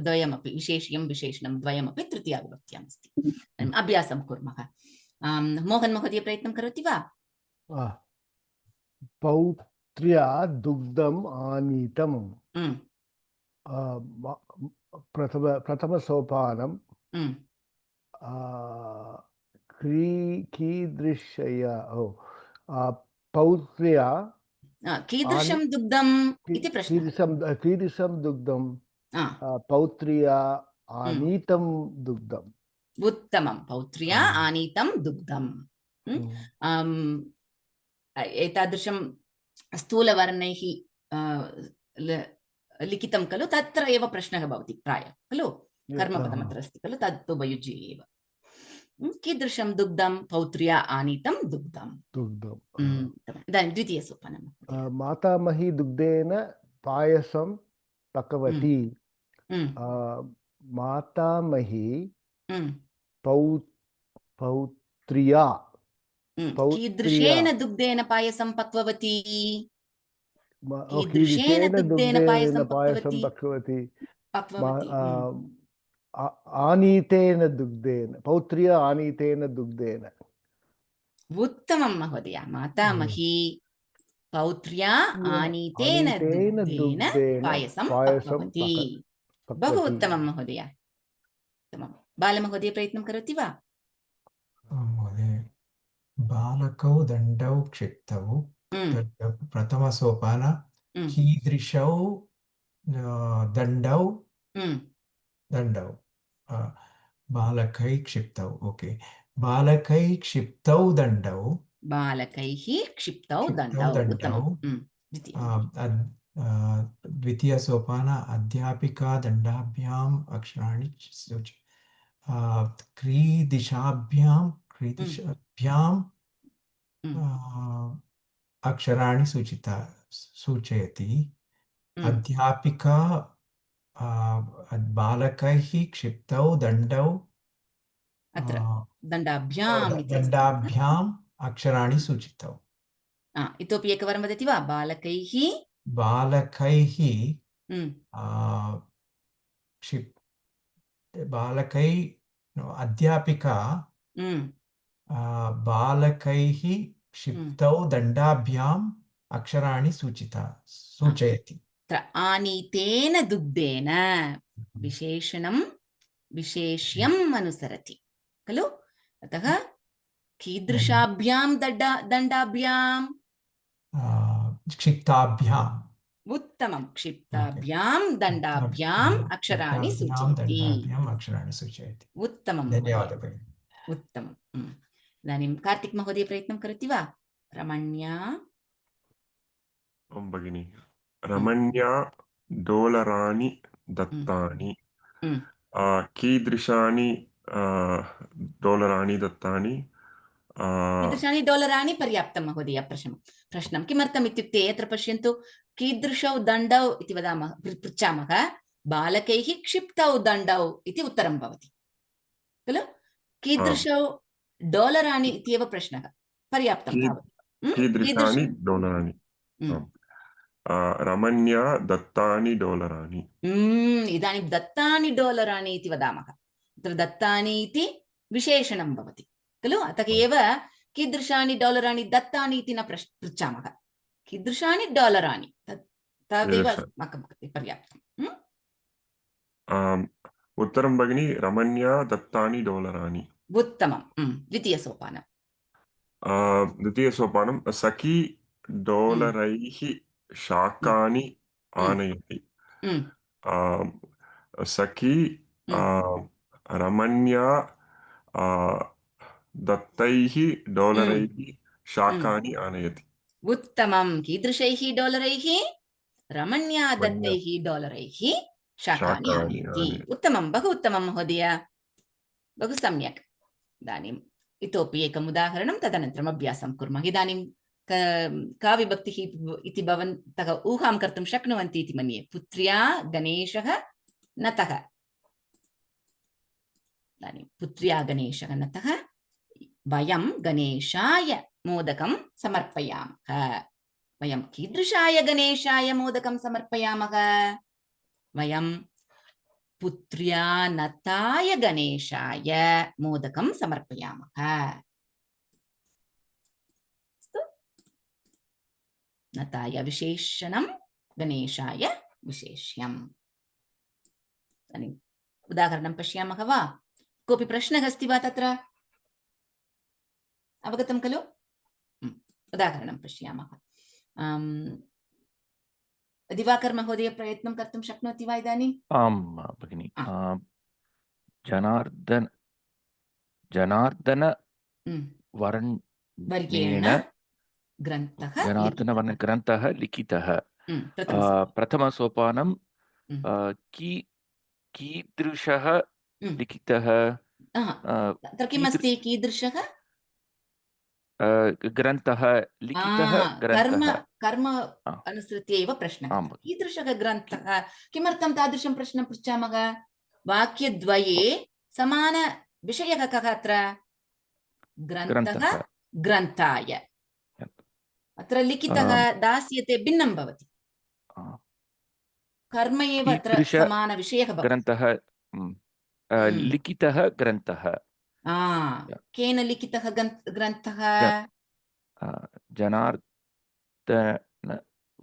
द्वयमपि विशेष्यं विशेषणं द्वयमपि तृतीया विभक्त्याम् अस्ति अभ्यासं कुर्मः मोहन् महोदय प्रयत्नं करोति वा पौत्र्या दुग्धम् आनीतम् प्रथमसोपानं कीदृशया पौत्र्या कीदृशं दुग्धम् इति प्रश्नः। कीदृशं दुग्धं आ, पौत्र्या आनीतं दुग्धम्। उत्तमं, पौत्र्या आनीतं दुग्धम्। एतादृशं स्थूलवर्णैः लिखितं खलु, तत्र एव प्रश्नः भवति प्रायः खलु, कर्मपदमत्र अस्ति खलु, तत् उपयुज्य एव। कीदृशं दुग्धं, पौत्र्या आनीतं दुग्धम्। इदानीं द्वितीयसोपानं। मातामही दुग्धेन पायसं पकवती। मातामही पौत्र्या कीदृशेन दुग्धेन पायसं पक्ववती। कीदृशेन दुग्धेन पायसं पक्ववती। आनीतेन दुग्धेन, पौत्र्या आनीतेन दुग्धेन। उत्तमं महोदय, मातामही पौत्र्या आनीतेन दुग्धेन पायसं पक्ववती। बहु उत्तमं महोदय, उत्तमं। बालमहोदय प्रयत्नं करोति वा? महोदय, बालकौ दण्डौ क्षिप्तौ, प्रथमसोपान कीदृशौ दण्डौ बालकै क्षिप्तौ। ओके, बालकै क्षिप्तौ दण्डौ। बालकैः क्षिप्तौ दण्डौ। द्वितीयसोपान अध्यापिका दण्डाभ्याम् अक्षराणि क्रीदिशाभ्याम् अक्षराणि सूचयति। अध्यापिका बालकैः क्षिप्तौ दण्डौ दण्डाभ्याम् अक्षराणि सूचितौ। इतोपि एकवारं वदति वा? बालकैः अध्यापिका बालकैः क्षिप्तौ दण्डाभ्याम् अक्षराणि सूचयति। आनीतेन दुग्धेन विशेषणं विशेष्यम् अनुसरति खलु, अतः कीदृशाभ्यां दण्डाभ्याम् क्षिप्ताभ्याम्। उत्तमं, क्षिप्ताभ्यां दण्डाभ्याम् अक्षराणि सूचयति। उत्तमं, धन्यवादः। उत्तमम्। इदानीं कार्तिक् महोदय प्रयत्नं करोति वा? रमण्या। ओं भगिनि, रमण्या डोलराणि दत्तानि। कीदृशानि डोलराणि दत्तानि? कीदृशानि डोलराणि पर्याप्तं महोदय। प्रश्नं किमर्थम् इत्युक्ते अत्र पश्यन्तु, कीदृशौ दण्डौ इति वदामः, पृच्छामः, बालकैः क्षिप्तौ दण्डौ इति उत्तरं भवति खलु। कीदृशौ डोलराणि इत्येव प्रश्नः, पर्याप्तं तावत्। कीदृशानि डोलराणि? रमण्या दत्तानि डोलरानि। इदानीं दत्तानि डोलराणि इति वदामः, तत्र दत्तानि इति विशेषणं भवति खलु, अतः एव कीदृशानि डोलराणि दत्तानि इति न पृच्छामः, कीदृशानि डोलरानि तदेव अस्माकं कृते पर्याप्तम्। उत्तरं भगिनि, रमण्या दत्तानि डोलरानि। उत्तमं। द्वितीयसोपानं। द्वितीयसोपानं सखी डोलरैः शाकानि आनयति। सखी रमण्या दत्तैः डोलरैः शाकानि आनयति। उत्तमं, कीदृशैः डोलरैः? रमण्या दत्तैः डोलरैः शाकानि आनयति। उत्तमं, बहु उत्तमं महोदय, बहु सम्यक्। इदानीम् इतोपि एकम् उदाहरणं, तदनन्तरम् अभ्यासं कुर्मः। इदानीं का विभक्तिः इति भवन्तः ऊहां कर्तुं शक्नुवन्ति इति मन्ये। पुत्र्या गणेशः नतः। इदानीं पुत्र्या गणेशः नतः वयं गणेशाय मोदकं समर्पयामः। वयं कीदृशाय गणेशाय मोदकं समर्पयामः? वयं पुत्र्या नताय गणेशाय मोदकं समर्पयामः। नताय विशेषणं, गणेशाय विशेष्यम्। उदाहरणं पश्यामः वा? कोऽपि प्रश्नः अस्ति वा तत्र? अवगतं खलु? उदाहरणं पश्यामः। दिवाकर महोदय प्रयत्नं कर्तुं शक्नोति वा इदानीम्? आम् भगिनि। जनार्दन वर्णेन ग्रन्थः लिखितः। प्रथमसोपानं कीदृशः लिखितः? तत्र किमस्ति? कीदृशः ग्रन्थः लिखितः? कर्म अनुसृत्य एव प्रश्नः। कीदृशः ग्रन्थः? किमर्थं तादृशं प्रश्नं पृच्छामः? वाक्यद्वये समानविषयः कः अत्र? ग्रन्थः ग्रन्थाय। अत्र लिखितः दास्यते भिन्नं भवति। कर्म एव अत्र समानविषयः भवति। ग्रन्थः लिखितः ग्रन्थः। केन लिखितः ग्रन्थः? जनार्दन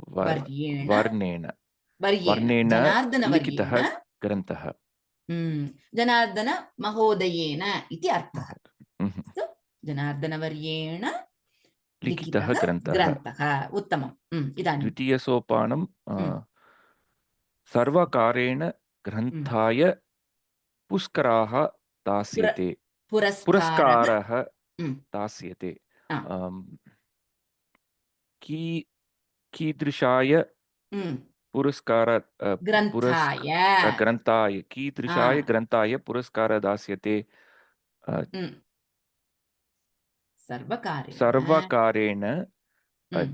वर्णेन लिखितः ग्रन्थः। जनार्दन महोदयेन इति अर्थः। जनार्दनवर्येण लिखितः ग्रन्थः। उत्तमम्। इदानीं द्वितीयसोपानं सर्वकारेण ग्रन्थाय पुरस्कारः दास्यते। पुरस्कारः दास्यते। कीदृशाय ग्रन्थाय कीदृशाय ग्रन्थाय पुरस्कारः दास्यते? सर्वकारेण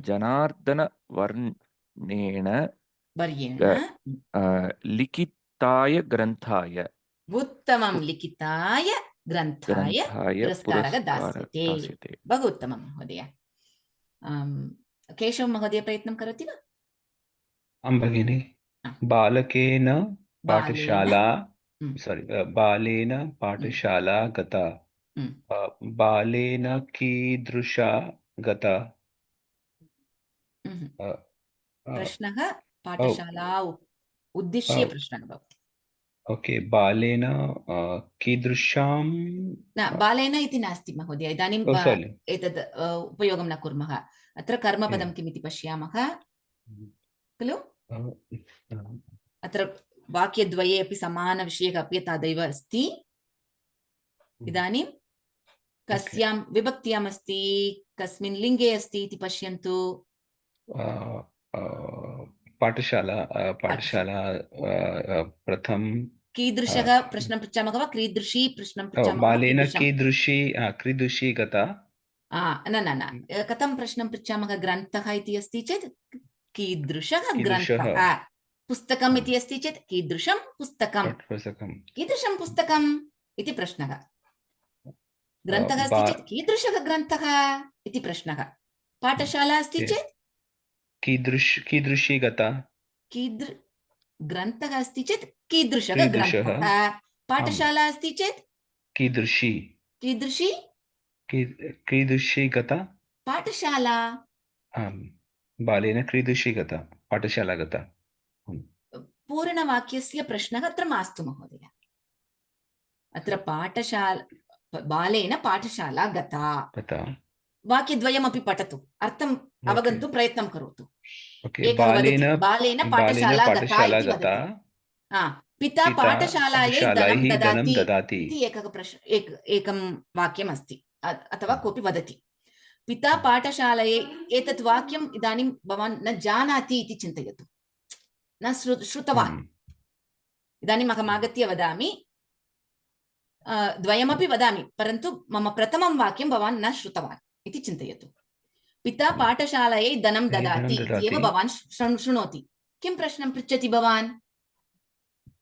जनार्दन वर्णेन लिखिताय ग्रन्थाय। उत्तमं। लिखिताय ग्रन्थाय पुरस्कारः दास्यते। बहु उत्तमं महोदय। केशव महोदय प्रयत्नं करोति वा? आं भगिनि। बालेन पाठशाला गता। बालेन कीदृशा गता? प्रश्नः पाठशाला उद्दिश्य प्रश्नः भवति। ओके। बालेन कीदृशां? न, बालेन इति नास्ति महोदय। इदानीं एतद् उपयोगं न कुर्मः। अत्र कर्मपदं किमिति पश्यामः खलु? अत्र वाक्यद्वये अपि समानविषयः अपि तदैव अस्ति। इदानीं कस्यां विभक्त्याम् अस्ति, कस्मिन् लिङ्गे अस्ति इति पश्यन्तु। पाठशाला प्रथम। कीदृशः प्रश्नं पृच्छामः वा? कीदृशी प्रश्नं पृच्छामः? बालेन कीदृशी गता? न कथं प्रश्नं पृच्छामः? ग्रन्थः इति अस्ति चेत् कीदृशः ग्रन्थः। पुस्तकम् इति अस्ति चेत् कीदृशं पुस्तकं। कीदृशं पुस्तकम् इति प्रश्नः। ग्रन्थः अस्ति चेत् कीदृशः ग्रन्थः इति प्रश्नः। पाठशाला अस्ति चेत् कीदृशी गता। ग्रन्थः अस्ति चेत् कीदृशः ग्रन्थः। पाठशाला अस्ति चेत् कीदृशी गता। पाठशाला। बालेन कीदृशी गता? पाठशाला गता। पूर्णवाक्यस्य प्रश्नः अत्र मास्तु महोदय। अत्र बालेन पाठशाला गता। वाक्यद्वयमपि पठतु, अर्थम् अवगन्तुं प्रयत्नं करोतु। बालेन पाठशाला गता। पिता पाठशालायै धनं ददाति इति एकं वाक्यमस्ति, अथवा कोऽपि वदति। पिता पाठशालायै। एतत् वाक्यम् इदानीं भवान् न जानाति इति चिन्तयतु, न श्रुतवान्। इदानीम् अहम् आगत्य वदामि, द्वयमपि वदामि, परन्तु मम प्रथमं वाक्यं भवान् न श्रुतवान् इति चिन्तयतु। पिता पाठशालायै धनं ददाति इत्येव भवान् शृणोति। किं प्रश्नं पृच्छति भवान्?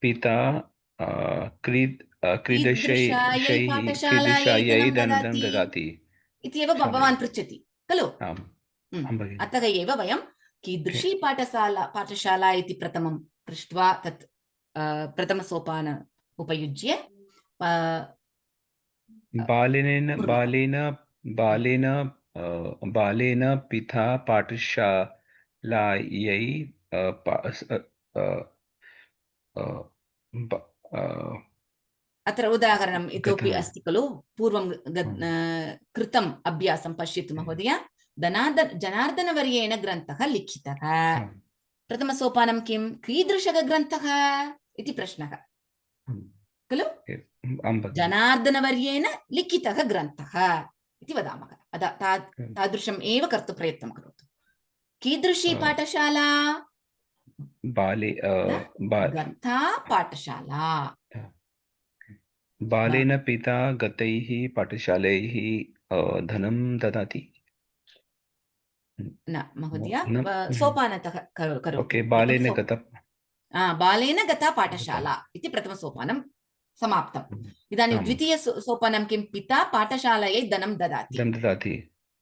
पिता कीदृशायै धनं ददाति इत्येव भवान् पृच्छति खलु? अतः एव वयं कीदृशी पाठशाला इति प्रथमं पृष्ट्वा तत् प्रथमसोपान उपयुज्य बालेन पिता पाठशालायै अत्र उदाहरणम् इतोपि अस्ति खलु, पूर्वं कृतम् अभ्यासं पश्यतु महोदय। जनार्दनवर्येण ग्रन्थः लिखितः। प्रथमसोपानं किं? कीदृशः ग्रन्थः इति प्रश्नः खलु? जनार्दनवर्येण लिखितः ग्रन्थः इति वदामः। तादृशम् एव कर्तुं प्रयत्नं करोतु। कीदृशी पाठशाला? ग्रन्था पाठशाला। बालेन पिता गतैः पाठशालैः धनं ददाति। न महोदय, सोपानतः करोतु। ओके, बालेन गता पाठशाला इति प्रथमसोपानं समाप्तम्। इदानीं द्वितीयसोपानं किं? पिता पाठशालायै धनं ददाति।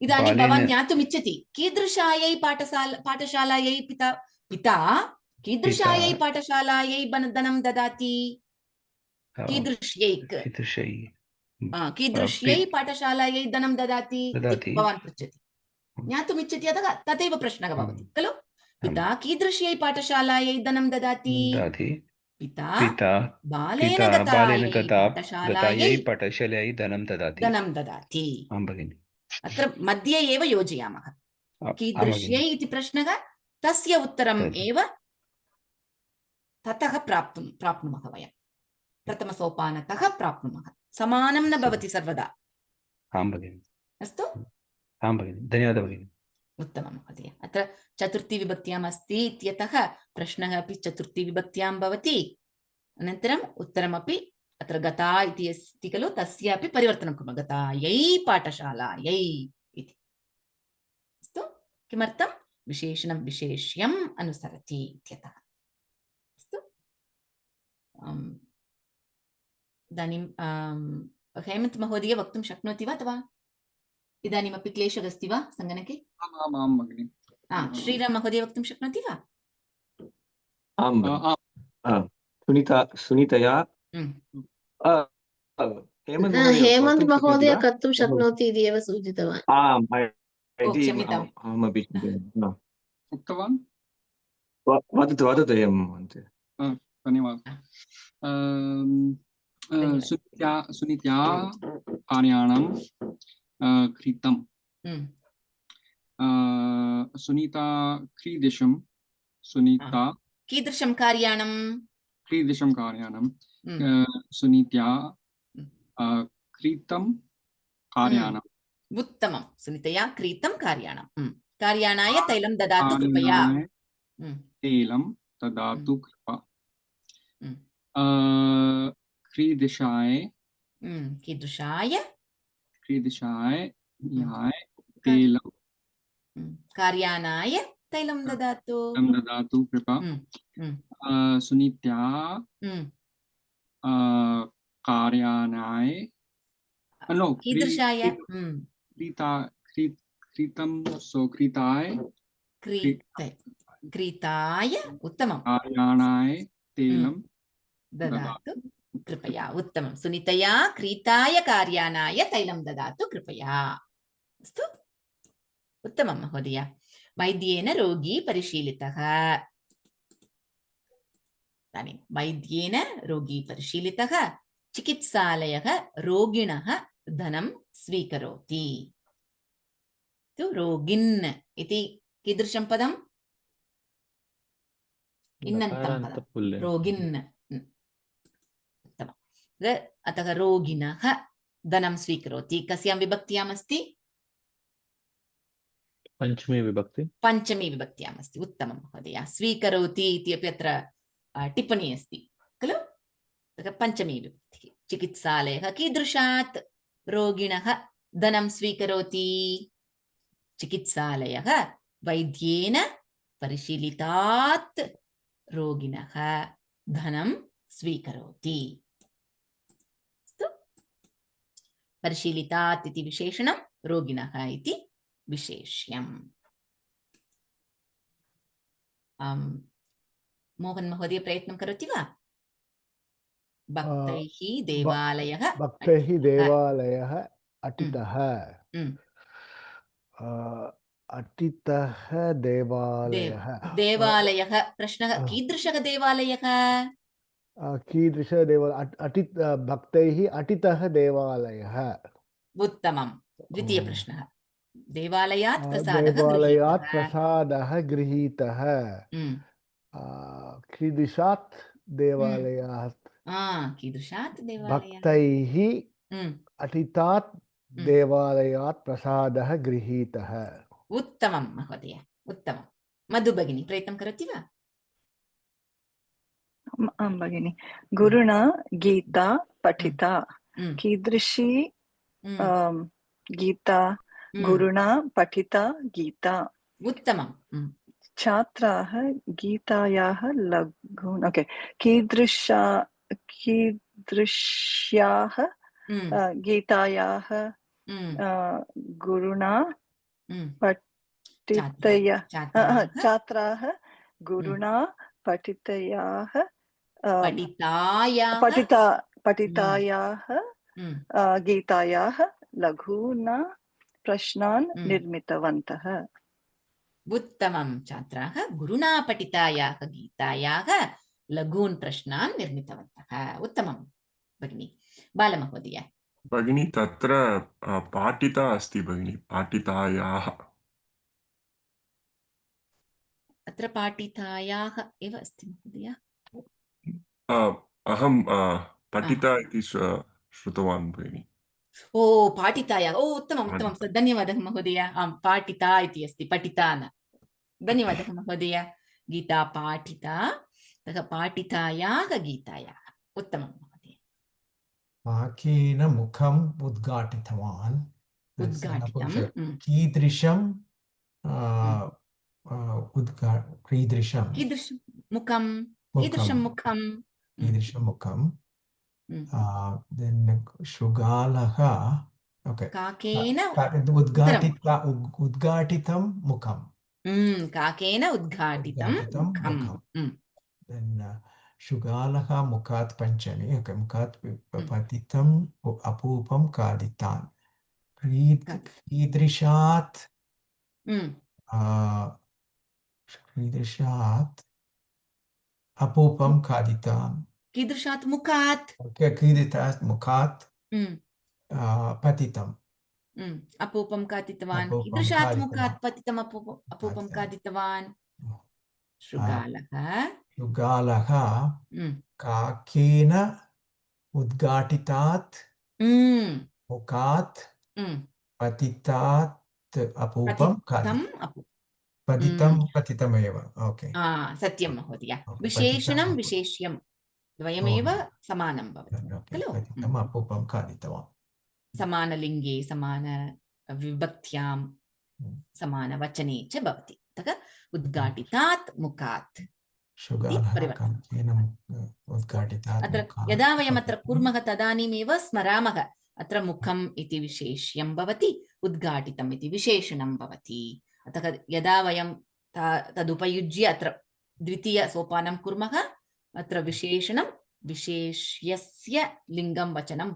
इदानीं भवान् ज्ञातुमिच्छति कीदृशायै पाठशालायै पिता कीदृशायै पाठशालायै धनं ददाति? कीदृश्यै पाठशालायै धनं ददाति भवान् पृच्छति, ज्ञातुमिच्छति, अतः तदेव प्रश्नः भवति खलु? पिता कीदृश्यै पाठशालायै धनं ददाति? पिता बालेन गतायै पाठशालायै धनं ददाति। अत्र मध्ये एव योजयामः। कीदृश्यै इति प्रश्नः, तस्य उत्तरम् एव ततः प्राप्नुमः वयं। प्रथमसोपानतः प्राप्नुमः। समानं न भवति सर्वदा। अस्तु, धन्यवादः भगिनि। उत्तमं महोदय। अत्र चतुर्थीविभक्त्याम् अस्ति इत्यतः प्रश्नः अपि चतुर्थीविभक्त्यां भवति। अनन्तरम् उत्तरमपि अत्र गता इति अस्ति खलु, तस्यापि परिवर्तनं कुर्मः। गतायै पाठशालायै इति। अस्तु, किमर्थं? विशेषणं विशेष्यम् अनुसरति इत्यतः। अस्तु, इदानीं हेमन्त महोदय वक्तुं शक्नोति वा अथवा इदानीमपि क्लेशः अस्ति वा सङ्गणके? आं भगिनि। श्रीराम महोदय वक्तुं शक्नोति वा? सुनीतया हेमन्त महोदय कर्तुं शक्नोति इति एव सूचितवान्। अहमपि उक्तवान्। वदतु एवं। धन्यवादः। सुनीत्या कार्याणं कृतं। सुनीता कीदृशं कार्याणं सुनीत्या कृतं कार्याणम्। उत्तमं। सुनीतया कृतं कार्याणं। कार्याणाय तैलं ददातु कृपया। तैलं ददातु कृपा। कीदृशाय तैलं कार्याणाय तैलं ददातु कृपा। सुनीत्या कार्याणाय कीदृशाय कृताय उत्तमं कार्याणाय तैलं ददातु कृपया। उत्तमं। सुनीतया क्रीताय कार्याणाय तैलं ददातु कृपया। अस्तु, उत्तमं महोदय। वैद्येन रोगी परिशीलितः। इदानीं वैद्येन रोगी परिशीलितः। चिकित्सालयः रोगिणः धनं स्वीकरोति। रोगिन् इति कीदृशं पदम्? इन्नन्तं पदं। रोगिन्। अतः रोगिणः धनं स्वीकरोति। कस्यां विभक्त्याम् अस्ति? पंचमी विभक्त्याम् अस्ति। उत्तमं महोदय। स्वीकरोति इति अपि अत्र टिप्पणी अस्ति खलु? पंचमी विभक्तिः। चिकित्सालयः कीदृशात् रोगिणः धनं स्वीकरोति? चिकित्सालयः वैद्येन परिशीलितात् रोगिणः धनं स्वीकरोति। परिशीलितात् इति विशेषणं, रोगिणः इति विशेष्यम्। मोहन महोदय प्रयत्नं करोति वा? भक्तैः देवालयः अटितः। देवालयः। प्रश्नः कीदृशः देवालयः? भक्तैः अटितः देवालयः। उत्तमं। द्वितीयप्रश्नः देवालयात् प्रसादः देवालयात् गृहीतः। प्रसादः गृहीतः कीदृशात् देवालयात् कीदृशात् देवालयात् भक्तैः अटितात् देवालयात् प्रसादः गृहीतः। उत्तमं महोदय, उत्तमं। मधु भगिनी प्रयत्नं करोति वा? आं भगिनि। गुरुणा गीता पठिता। कीदृशी गीता? गुरुणा पठिता गीता। उत्तमं। छात्राः गीतायाः लघून् कीदृश्याः गीतायाः गुरुणा छात्राः गुरुणा पठितायाः गीतायाः लघून् प्रश्नान् निर्मितवन्तः। उत्तमं। छात्राः गुरुणा पठितायाः गीतायाः लघून् प्रश्नान् निर्मितवन्तः। उत्तमं भगिनी। बालमहोदय। भगिनी तत्र पाठिता अस्ति भगिनी, पाठितायाः। अत्र पाठितायाः एव अस्ति महोदय। अहं पठिता इति श्रुतवान् भगिनी। ओ पाठितायाः, ओ उत्तमम् उत्तमं, धन्यवादः महोदय। आं पाठिता इति अस्ति, पठिता न। धन्यवादः महोदय। गीता पाठिता, ततः पाठितायाः गीतायाः। उत्तमं महोदय। काकेन मुखम् उद्घाटितवान्। उद्घाटितं कीदृशं मुखं शृगालः काकेन उद्घाटितं मुखं। काकेन उद्घाटितं मुखं। शृगालः मुखात् पञ्चमी मुखात् पतितम् अपूपं खादितान्। कीदृशात् अपूपं खादितान्। कीदृशात् मुखात् पतितम् अपूपं खादितवान्। कीदृशात् मुखात् पतितम् अपूपं खादितवान्? शृगालः काकेन उद्घाटितात् मुखात् पतितात् अपूपं पतितमेव। ओके, सत्यं महोदय। विशेषणं विशेष्यं द्वयमेव समानं भवति खलु? पतितम् अपूपं खादितवान्। समानलिङ्गे, समानविभक्त्यां, समानवचने च भवति। अतः उद्घाटितात् मुखात्। अत्र यदा वयम् अत्र कुर्मः तदानीमेव स्मरामः। अत्र मुखम् इति विशेष्यं भवति, उद्घाटितम् इति विशेषणं भवति। अतः यदा वयं तदुपयुज्य अत्र द्वितीयसोपानं कुर्मः, अत्र विशेषणं विशेष्यस्य लिङ्गं वचनं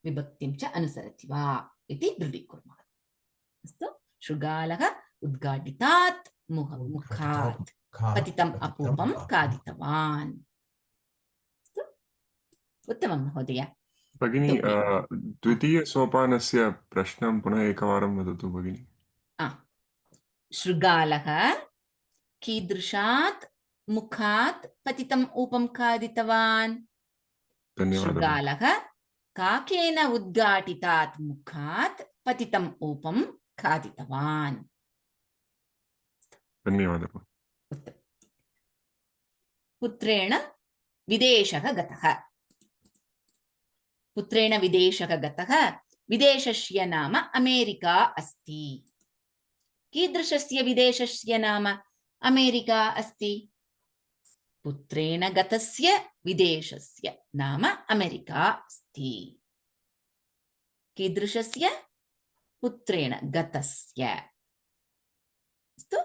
विभक्तिं च अनुसरति वा इति दृढीकुर्मः। अस्तु, शृगालः उद्घाटितात् मुखात् पतितम् अपूपं खादितवान्। अस्तु, उत्तमं महोदय। भगिनी द्वितीयसोपानस्य प्रश्नं पुनः एकवारं वदतु भगिनी। शृगालः कीदृशात् मुखात् पतितम् ऊपं खादितवान्? शृगालः काकेन उद्घाटितात् मुखात् पतितम् ऊपं खादितवान्। धन्यवादः। पुत्रेण विदेशः गतः। पुत्रेण विदेशः गतः। विदेशस्य नाम अमेरिका अस्ति। कीदृशस्य विदेशस्य नाम अमेरिका अस्ति? पुत्रेण गतस्य विदेशस्य नाम अमेरिका अस्ति। कीदृशस्य? पुत्रेण गतस्य। अस्तु,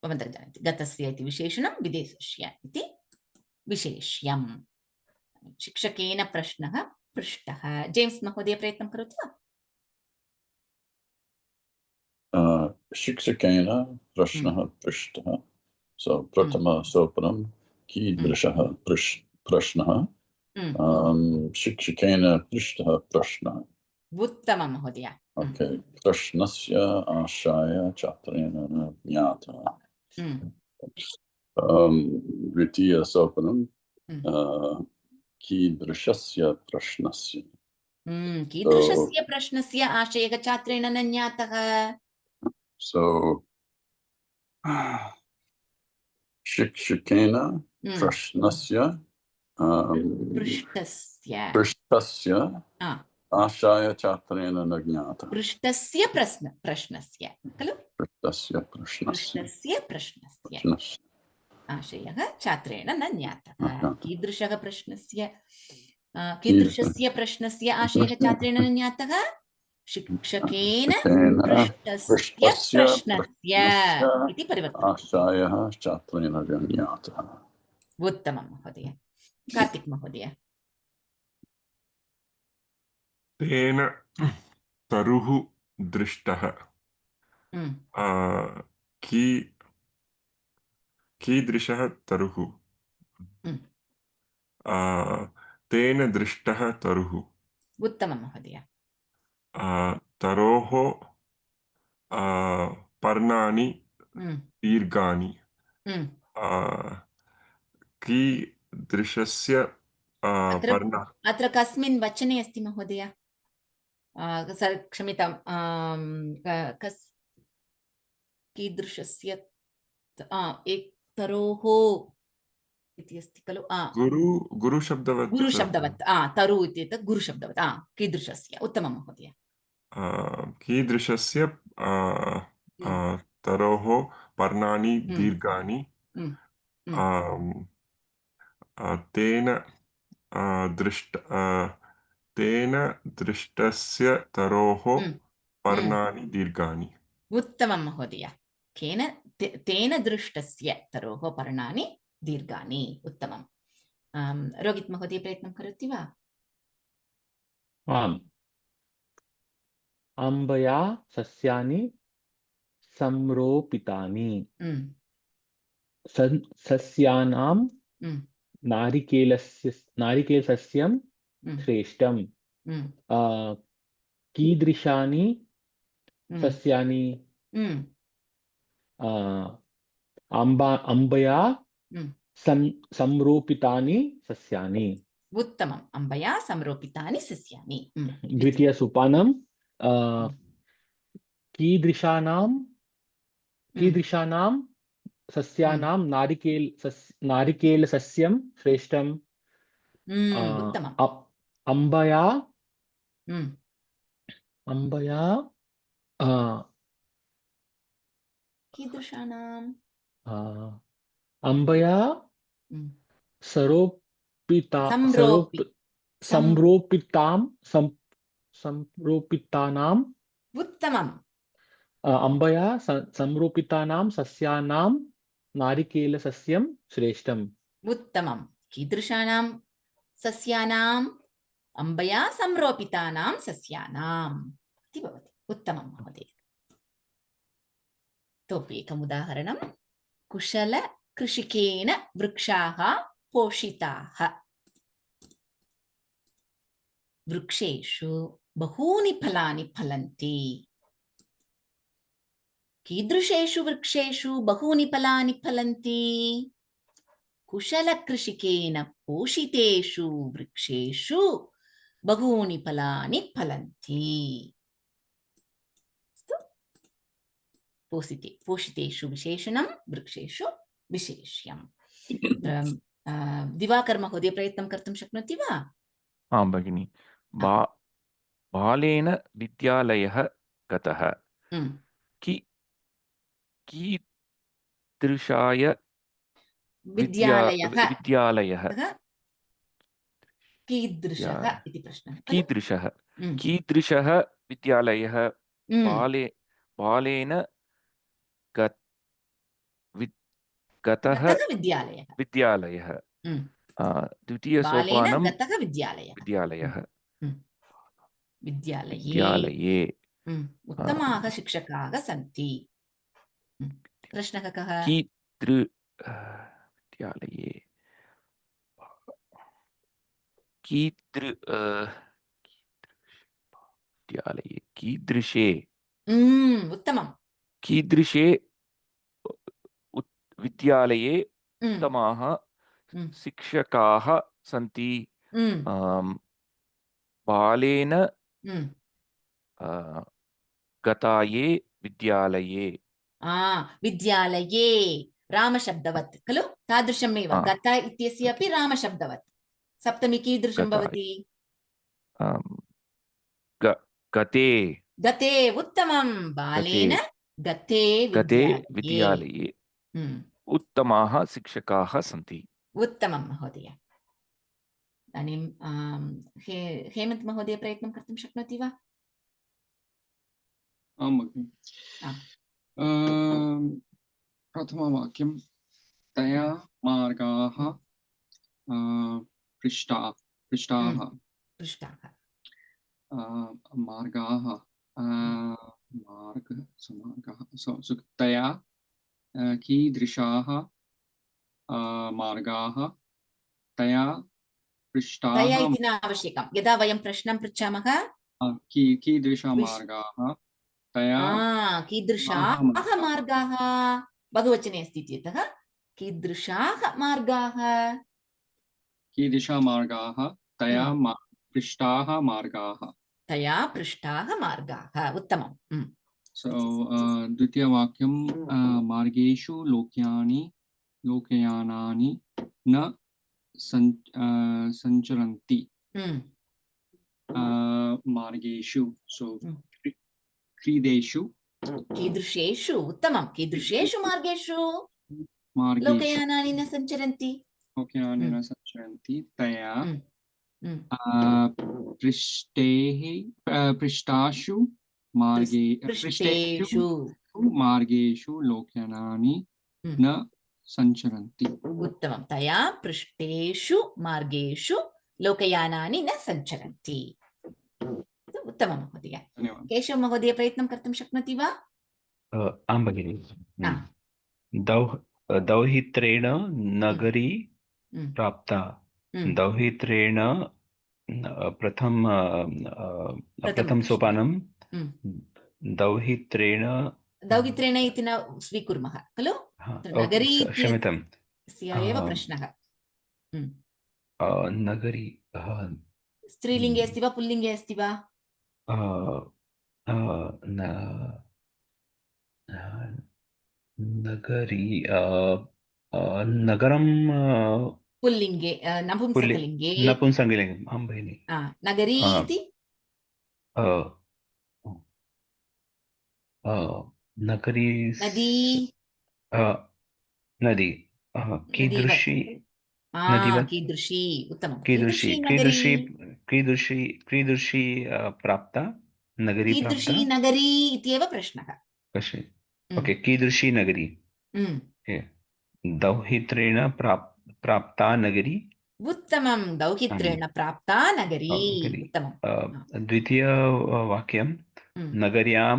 भवन्तः जानन्ति, गतस्य इति विशेषणं, विदेशस्य इति विशेष्यम्। शिक्षकेन प्रश्नः पृष्टः। जेम्स् महोदय प्रयत्नं करोतु वा? शिक्षकेन प्रश्नः पृष्टः। प्रथमसोपानं कीदृशः प्रश्नः, शिक्षकेन पृष्टः प्रश्नः। उत्तमं महोदय. Okay. प्रश्नस्य आशय छात्रेण न ज्ञातः. द्वितीयसोपानं कीदृशस्य प्रश्नस्य. कीदृशस्य प्रश्नस्य आशयः छात्रेण न ज्ञातः. So शिक्षकेन प्रश्नस्य पृष्ठस्य आशय छात्रेण न ज्ञातः. पृष्ठस्य प्रश्नस्य खलु. पृष्ठस्य प्रश्नस्य आशयः छात्रेण न ज्ञातः. कीदृशस्य प्रश्नस्य आशयः छात्रेण न ज्ञातः. शिक्षकेन पृष्ठस्य प्रश्नस्य इति परिवर्तनम्. आशयः छात्रेण न ज्ञातः. उत्तमं महोदय. कार्तिक महोदय. तेन तरुः दृष्टः. कीदृशः तरुः. तेन दृष्टः तरुः. उत्तमं महोदय. तरोः पर्णानि दीर्घानि. कीदृशस्य अत्र कस्मिन् वचने अस्ति महोदय. क्षम्यतां. कीदृशस्य तरोः इति अस्ति खलु. गुरुशब्दवत्. तरु इत्येतत् गुरुशब्दवत्. कीदृशस्य. उत्तमं महोदय. कीदृशस्य तरोः पर्णानि दीर्घानि. तेन दृष्टस्य तरोः पर्णानि दीर्घानि. उत्तमं महोदय. तेन दृष्टस्य तरोः पर्णानि दीर्घानि. उत्तमं. रोहित महोदय प्रयत्नं करोति वा. आम्. अम्बया सस्यानि संरोपितानि. सस्यानां नारिकेलसस्यं श्रेष्ठं. कीदृशानि सस्यानि. अम्बया संरोपितानि सस्यानि. उत्तमम्. अम्बया संरोपितानि सस्यानि. द्वितीयसोपानं कीदृशानां सस्यानां नारिकेलसस्यं श्रेष्ठं. अम्बया कीदृशानाम्. अम्बया संरोपितानां. उत्तमम्. अम्बया संरोपितानां सस्यानां नारिकेलसस्यं श्रेष्ठम्. उत्तमं. कीदृशानां सस्यानाम्. अम्बया संरोपितानां सस्यानाम् इति भवति. उत्तमं महोदय. इतोपि एकम् उदाहरणं. कुशलकृषिकेन वृक्षाः पोषिताः. वृक्षेषु बहूनि फलानि फलन्ति. कीदृशेषु वृक्षेषु बहूनि फलानि फलन्ति. कुशलकृषिकेन पोषितेषु वृक्षेषु बहूनि फलानि फलन्ति. पोषितेषु विशेषणं, वृक्षेषु विशेष्यम्. दिवाकर महोदय प्रयत्नं कर्तुं शक्नोति वा. आं भगिनि. बालेन विद्यालयः गतः. कीदृशाय विद्यालयः. कीदृशः इति प्रश्नः. कीदृशः विद्यालयः. बालेन गतः विद्यालयः. द्वितीयसोपानं विद्यालयः. विद्यालये उत्तमाः शिक्षकाः सन्ति. प्रश्नः कः. विद्यालये विद्यालये कीदृशे उत्तमं कीदृशे विद्यालये उत्तमाः शिक्षकाः सन्ति बालेन गताये विद्यालये विद्यालये रामशब्दवत् खलु तादृशमेव गता इत्यस्य अपि रामशब्दवत् सप्तमी कीदृशं भवति गते गते उत्तमं बालेन गते विद्यालये उत्तमाः शिक्षकाः सन्ति उत्तमं महोदय इदानीं हेमन्त महोदय प्रयत्नं कर्तुं शक्नोति वा आं भगिनि प्रथमवाक्यं तया मार्गाः पृष्टाः मार्गाः तया कीदृशाः मार्गाः तया पृष्टाः तया इति न आवश्यकं यदा वयं प्रश्नं पृच्छामः कीदृशमार्गाः तया कीदृशाः मार्गाः बहुवचने अस्ति इत्यतः कीदृशाः मार्गाः तया पृष्टाः मार्गाः उत्तमं द्वितीयवाक्यं मार्गेषु लोकयानानि न सञ्चरन्ति मार्गेषु कीदृशेषु उत्तमं कीदृशेषु मार्गेषु लोकयानानि न सञ्चरन्ति तया पृष्ठेषु मार्गेषु लोकयानानि न सञ्चरन्ति उत्तमं तया पृष्ठेषु मार्गेषु लोकयानानि न सञ्चरन्ति उत्तमं महोदय केशव महोदय प्रयत्नं कर्तुं शक्नोति वा आं भगिनि दौहित्रेण नगरी प्राप्ता दौहित्रेण प्रथम सोपानं दौहित्रेण इति न स्वीकुर्मः खलु नगरी क्षम्यतां एव प्रश्नः नगरी स्त्रीलिङ्गे अस्ति वा पुल्लिङ्गे अस्ति वा नगरी नगरं पुल्लिङ्गे नपुंसकलिङ्गे आं भगिनि नगरी इति नगरी नदी कीदृशी उत्तमं कीदृशी प्राप्ता नगरी कीदृशी नगरी इत्येव प्रश्नः ओके कीदृशी नगरी दौहित्रेण प्राप्ता नगरी उत्तमं दौहित्रेण प्राप्ता नगरी उत्तमं द्वितीयवाक्यं नगर्यां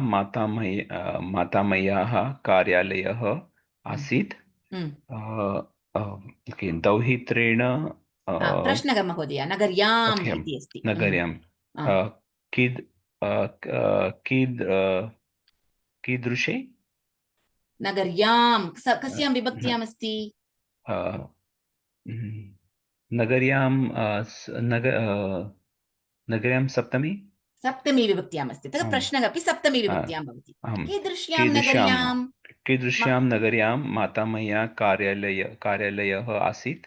मातामह्याः कार्यालयः आसीत् दौहित्रेण प्रश्नः महोदय नगर्याम् इति अस्ति नगर्यां कीदृशे नगर्यां कस्यां विभक्त्याम् अस्ति नगर्यां सप्तमी विभक्त्याम् अस्ति तत् प्रश्नः अपि सप्तमी विभक्त्यां भवति कीदृश्यां नगर्यां मातामह्याः कार्यालयः आसीत्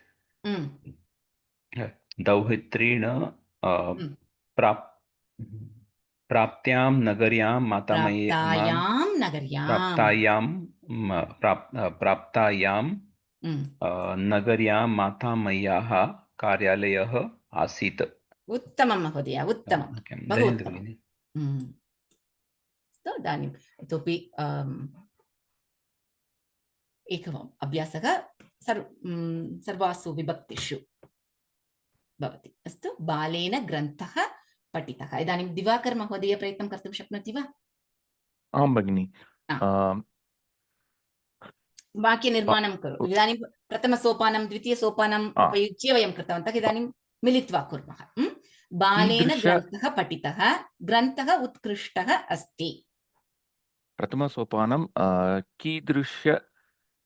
दौहित्रेण प्राप्तायां नगर्यां मातामह्याः कार्यालयः आसीत् उत्तमं महोदय उत्तमं बहु उत्तमम् इदानीम् इतोपि एकः अभ्यासः सर्वासु विभक्तिषु भवति अस्तु बालेन ग्रन्थः पठितः इदानीं दिवाकर महोदय प्रयत्नं कर्तुं शक्नोति वा आं भगिनि वाक्यनिर्माणं करोतु इदानीं प्रथमसोपानं द्वितीयसोपानम् उपयुज्य वयं कृतवन्तः इदानीं मिलित्वा कुर्मः बालेन ग्रन्थः पठितः, ग्रन्थः उत्कृष्टः अस्ति। प्रथमसोपानं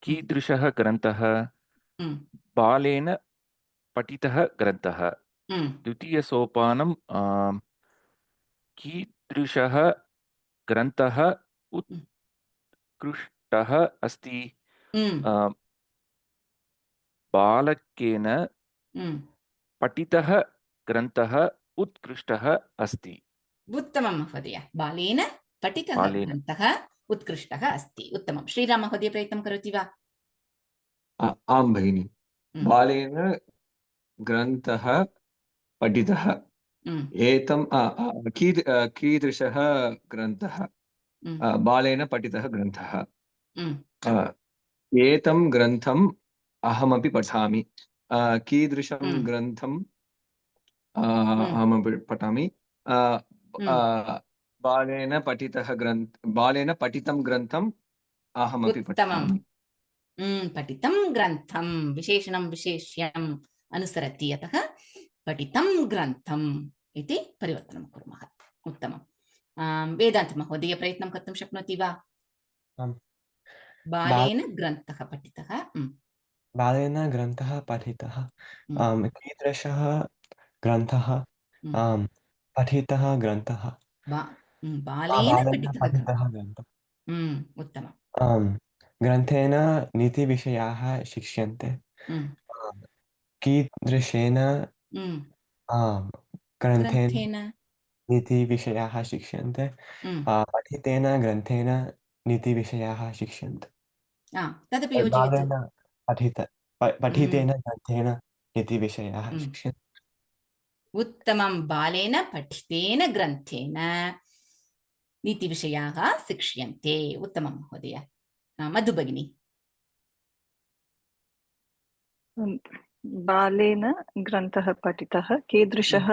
कीदृशः ग्रन्थः बालेन पठितः ग्रन्थः। द्वितीयसोपानं कीदृशः ग्रन्थः उत्कृष्टः अस्ति। बालकेन पठितः ग्रन्थः उत्कृष्टः अस्ति। उत्तमं महोदय, बालेन पठितः ग्रन्थः उत्कृष्टः अस्ति। उत्तमं। श्रीराम महोदय प्रयत्नं करोति वा? आं भगिनि। बालेन ग्रन्थः पठितः। एतं कीदृशः ग्रन्थः? बालेन पठितः ग्रन्थः। एतं ग्रन्थम् अहमपि पठामि। कीदृशं ग्रन्थम् अहमपि पठामि? बालेन पठितं ग्रन्थम् अहमपि पठामि। पठितं ग्रन्थं विशेषणं विशेष्यम् अनुसरति, अतः पठितं ग्रन्थम् इति परिवर्तनं कुर्मः। उत्तमं। वेदान्त महोदय प्रयत्नं कर्तुं शक्नोति वा? बालेन ग्रन्थः पठितः। बालेन ग्रन्थः पठितः। कीदृशः ग्रन्थः? पठितः ग्रन्थः। बालेन पठितः ग्रन्थः। उत्तमम्। ग्रन्थेन नीतिविषयाः शिक्ष्यन्ते। कीदृशेन ग्रन्थेन नीतिविषयाः शिक्ष्यन्ते। पठितेन ग्रन्थेन नीतिविषयाः शिक्ष्यन्ते। तदपि योजयतु। पठितेन ग्रन्थेन नीतिविषयाः शिक्ष्यन्ते। उत्तमं। बालेन पठितेन ग्रन्थेन नीतिविषयाः शिक्ष्यन्ते। उत्तमं महोदय। मधु भगिनी। बालेन ग्रन्थः पठितः। कीदृशः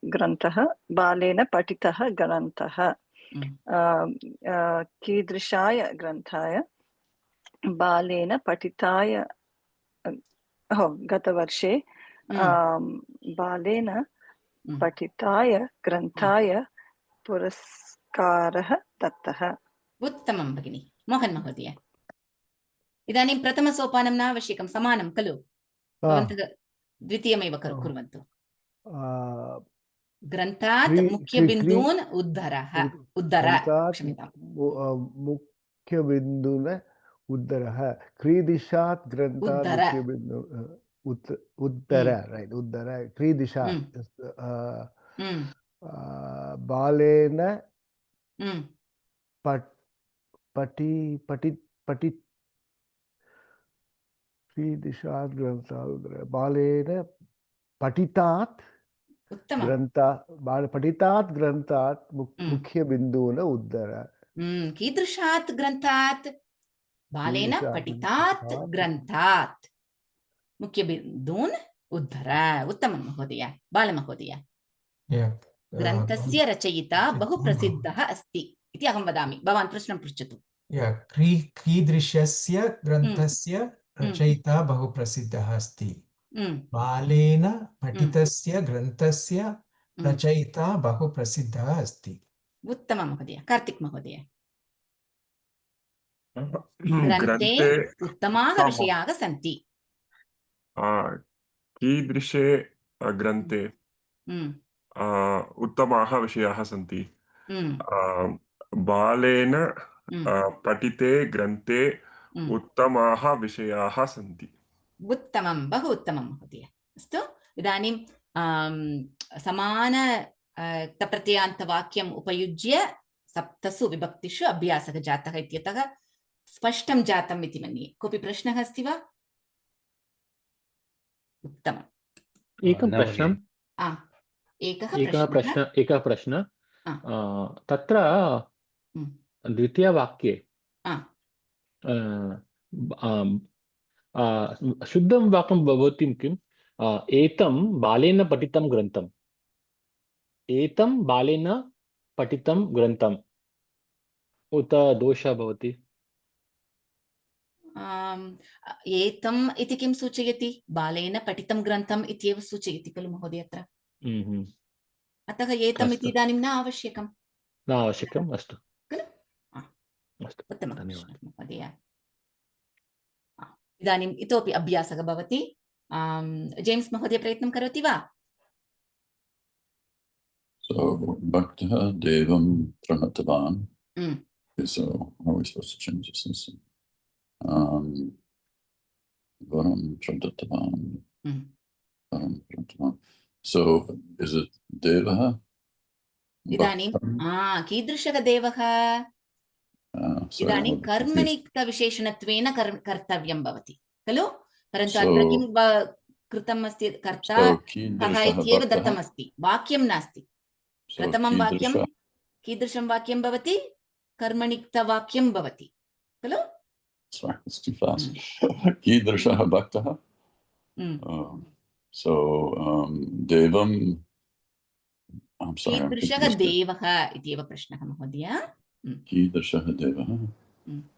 ग्रन्थः? बालेन पठितः ग्रन्थः। कीदृशाय ग्रन्थाय? बालेन पठिताय। गतवर्षे बालेन पठिताय ग्रन्थाय पुरस्कारः दत्तः। उत्तमं भगिनि। मोहन महोदय, इदानीं प्रथमसोपानं न आवश्यकं, समानं खलु? भवन्तः द्वितीयमेव कुर्वन्तु। ग्रन्थात् मुख्यबिन्दून् उद्धर। मुख्यबिन्दून् उद्धरः। क्रीदिशात् ग्रन्थात् मुख्यबिन्दु उद्धर। रैट्, उद्धर। क्रीदिशात् बालेन क्रीदिशात् ग्रन्थात् बालेन पठितात् ग्रन्थात् मुख्यबिन्दून् उद्धर। कीदृशात् ग्रन्थात्? बालेन पठितात् ग्रन्थात् मुख्यबिन्दून् उद्धर। उत्तमं महोदय। बालमहोदय, ग्रन्थस्य रचयिता बहु प्रसिद्धः अस्ति इति अहं वदामि, भवान् प्रश्नं पृच्छतु। कीदृशस्य ग्रन्थस्य रचयिता बहु प्रसिद्धः अस्ति? बालेन पठितस्य ग्रन्थस्य रचयिता बहु प्रसिद्धः अस्ति। उत्तमं महोदय। कार्तिक महोदय। ग्रन्थे उत्तमाः विषयाः सन्ति। कीदृशे ग्रन्थे उत्तमाः विषयाः सन्ति? बालेन पठिते ग्रन्थे उत्तमाः विषयाः सन्ति। उत्तमं, बहु उत्तमं महोदय। अस्तु, इदानीं समान तप्रत्ययान्तवाक्यम् उपयुज्य सप्तसु विभक्तिषु अभ्यासः जातः इत्यतः स्पष्टं जातम् इति मन्ये। कोऽपि प्रश्नः अस्ति वा? उत्तमम्। एकः प्रश्नः। तत्र द्वितीयवाक्ये शुद्धं वाक्यं भवति किम्? एतं बालेन पठितं ग्रन्थम्। एतं बालेन पठितं ग्रन्थम् उत दोषः भवति? एतम् इति किं सूचयति? बालेन पठितं ग्रन्थम् इत्येव सूचयति खलु महोदय? अत्र अतः एतमिति इदानीं न आवश्यकं। न आवश्यकम्। अस्तु खलु? अस्तु, उत्तमं धन्यवादः महोदय। इदानीम् इतोपि अभ्यासः भवति। जेम्स् महोदय प्रयत्नं करोति वा? So, Bhaktah Devam Pranatavan. Okay, so how are we supposed to change this? Varam Pranatavan. Varam Pranatavan. So, is it Devaha? इदानीं कीदृशः देवः? इदानीं कर्मणिक्तविशेषणत्वेन कर्तव्यं भवति खलु? परन्तु अत्र किं कृतम् अस्ति? कर्ता कः इत्येव दत्तमस्ति, वाक्यं नास्ति। प्रथमं वाक्यं कीदृशं वाक्यं भवति? कर्मणिक्तवाक्यं भवति खलु? Sorry, it's too fast. कीदृशः भक्तः? So, Devam. I'm sorry. कीदृशः देवः इत्येव प्रश्नः महोदय। कीदृशः देवः?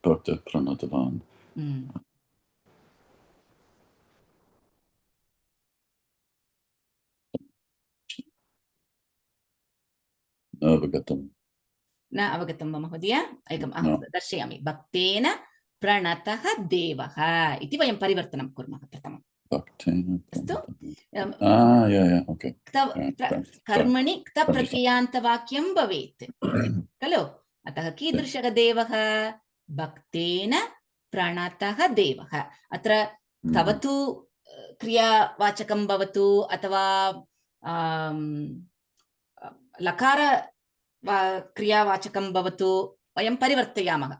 भक्तः प्रणतवान्। न अवगतं वा महोदय? एकम् अहं दर्शयामि। भक्तेन प्रणतः देवः इति वयं परिवर्तनं कुर्मः प्रथमम्। अस्तु? कर्मणि क्तप्रत्ययान्तवाक्यं भवेत् खलु? अतः कीदृशः देवः? भक्तेन प्रणतः देवः। अत्र तव तु क्रियावाचकं भवतु अथवा लकार क्रियावाचकं भवतु, वयं परिवर्तयामः।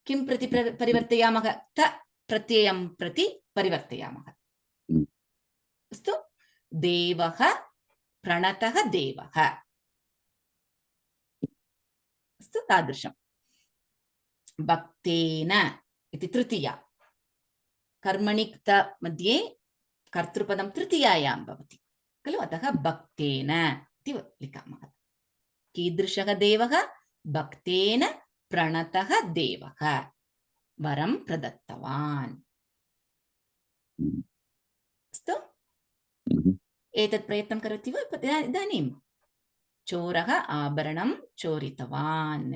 किं प्रति परिवर्तयामः? त प्रत्ययं प्रति परिवर्तयामः। अस्तु? देवः प्रणतः देवः। अस्तु? तादृशं। भक्तेन इति तृतीया। कर्मणिक्त मध्ये कर्तृपदं तृतीयायां भवति खलु? अतः भक्तेन इति लिखामः। कीदृशः देवः? भक्तेन प्रणतः देवः, वरं प्रदत्तवान्। अस्तु? एतत् प्रयत्नं करोति वा इदानीं? चोरः आभरणं चोरितवान्।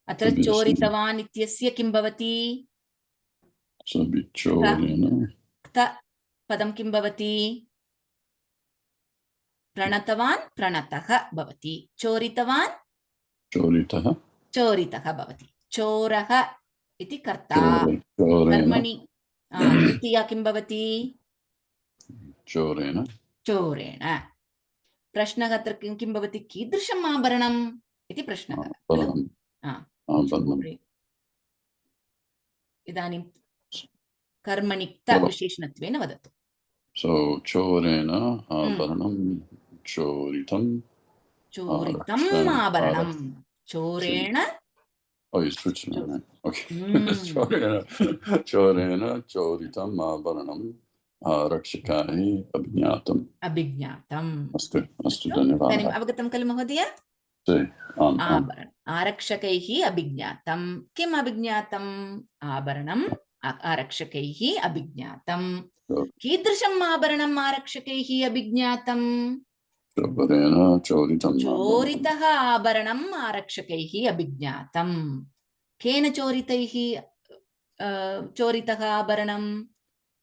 अत्र चोरितवान् इत्यस्य किं भवति? क्त पदं किं भवति? प्रणतवान् प्रणतः भवति। चोरितवान् चोरितः भवति। चोरः इति कर्ता। कर्मणि तृतीया किं भवति? चोरेण। प्रश्नः अत्र किं भवति? कीदृशम् आभरणम् इति प्रश्नः। इदानीं कर्मणिक्तविशेषणत्वेन वदतु। So, चोरेण आभरणं चोरितम् आभरणं चोरेण। Oh, you switched it, right? Okay. चोरेण चोरितम् आभरणं आरक्षकैः अभिज्ञातम्। अस्तु, धन्यवादः। इदानीम् अवगतं खलु महोदय? आरक्षकैः अभिज्ञातं। किम् अभिज्ञातम्? आभरणम् आरक्षकैः अभिज्ञातं। कीदृशम् आभरणम् आरक्षकैः अभिज्ञातं? चोरितः आभरणम् आरक्षकैः अभिज्ञातं। केन चोरितः आभरणं?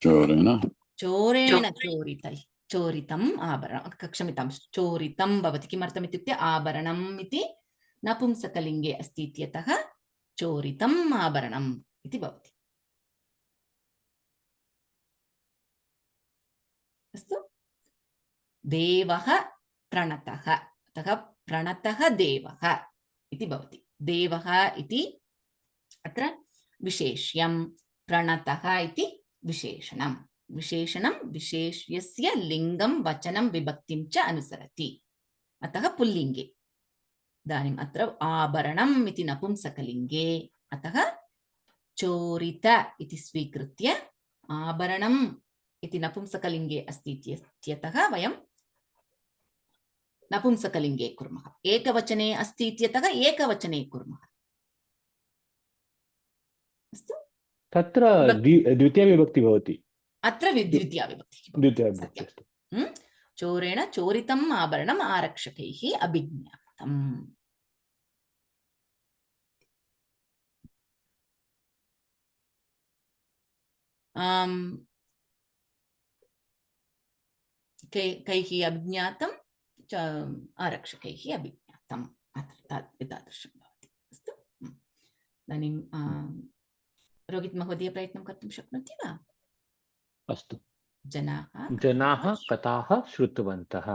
चोरेण चोरितम् आभरणं। क्षम्यतां, चोरितं भवति। किमर्थम् इत्युक्ते आभरणम् इति नपुंसकलिङ्गे अस्ति इत्यतः चोरितम् आभरणम् इति भवति। अस्तु? देवः प्रणतः, अतः प्रणतः देवः इति भवति। देवः इति अत्र विशेष्यं, प्रणतः इति विशेषणं। विशेषणं विशेष्यस्य लिङ्गं वचनं विभक्तिं च अनुसरति, अतः पुल्लिङ्गे। इदानीम् अत्र आभरणम् इति नपुंसकलिङ्गे, अतः चोरित इति स्वीकृत्य आभरणम् इति नपुंसकलिङ्गे अस्ति इत्यतः वयं नपुंसकलिङ्गे कुर्मः। एकवचने अस्ति इत्यतः एकवचने कुर्मः। अस्तु? तत्र द्वितीया विभक्ति भवति। अत्र द्वितीया विभक्तिः द्वितीया विभक्ति अस्ति। चोरेण चोरितम् आभरणम् आरक्षकैः अभिज्ञातम्। कैः अभिज्ञातं आरक्षकैः अभिज्ञातम् एतादृशं भवति। अस्तु, इदानीं रोहित् महोदय प्रयत्नं कर्तुं शक्नोति वा? अस्तु। जनाः कथाः श्रुतवन्तः।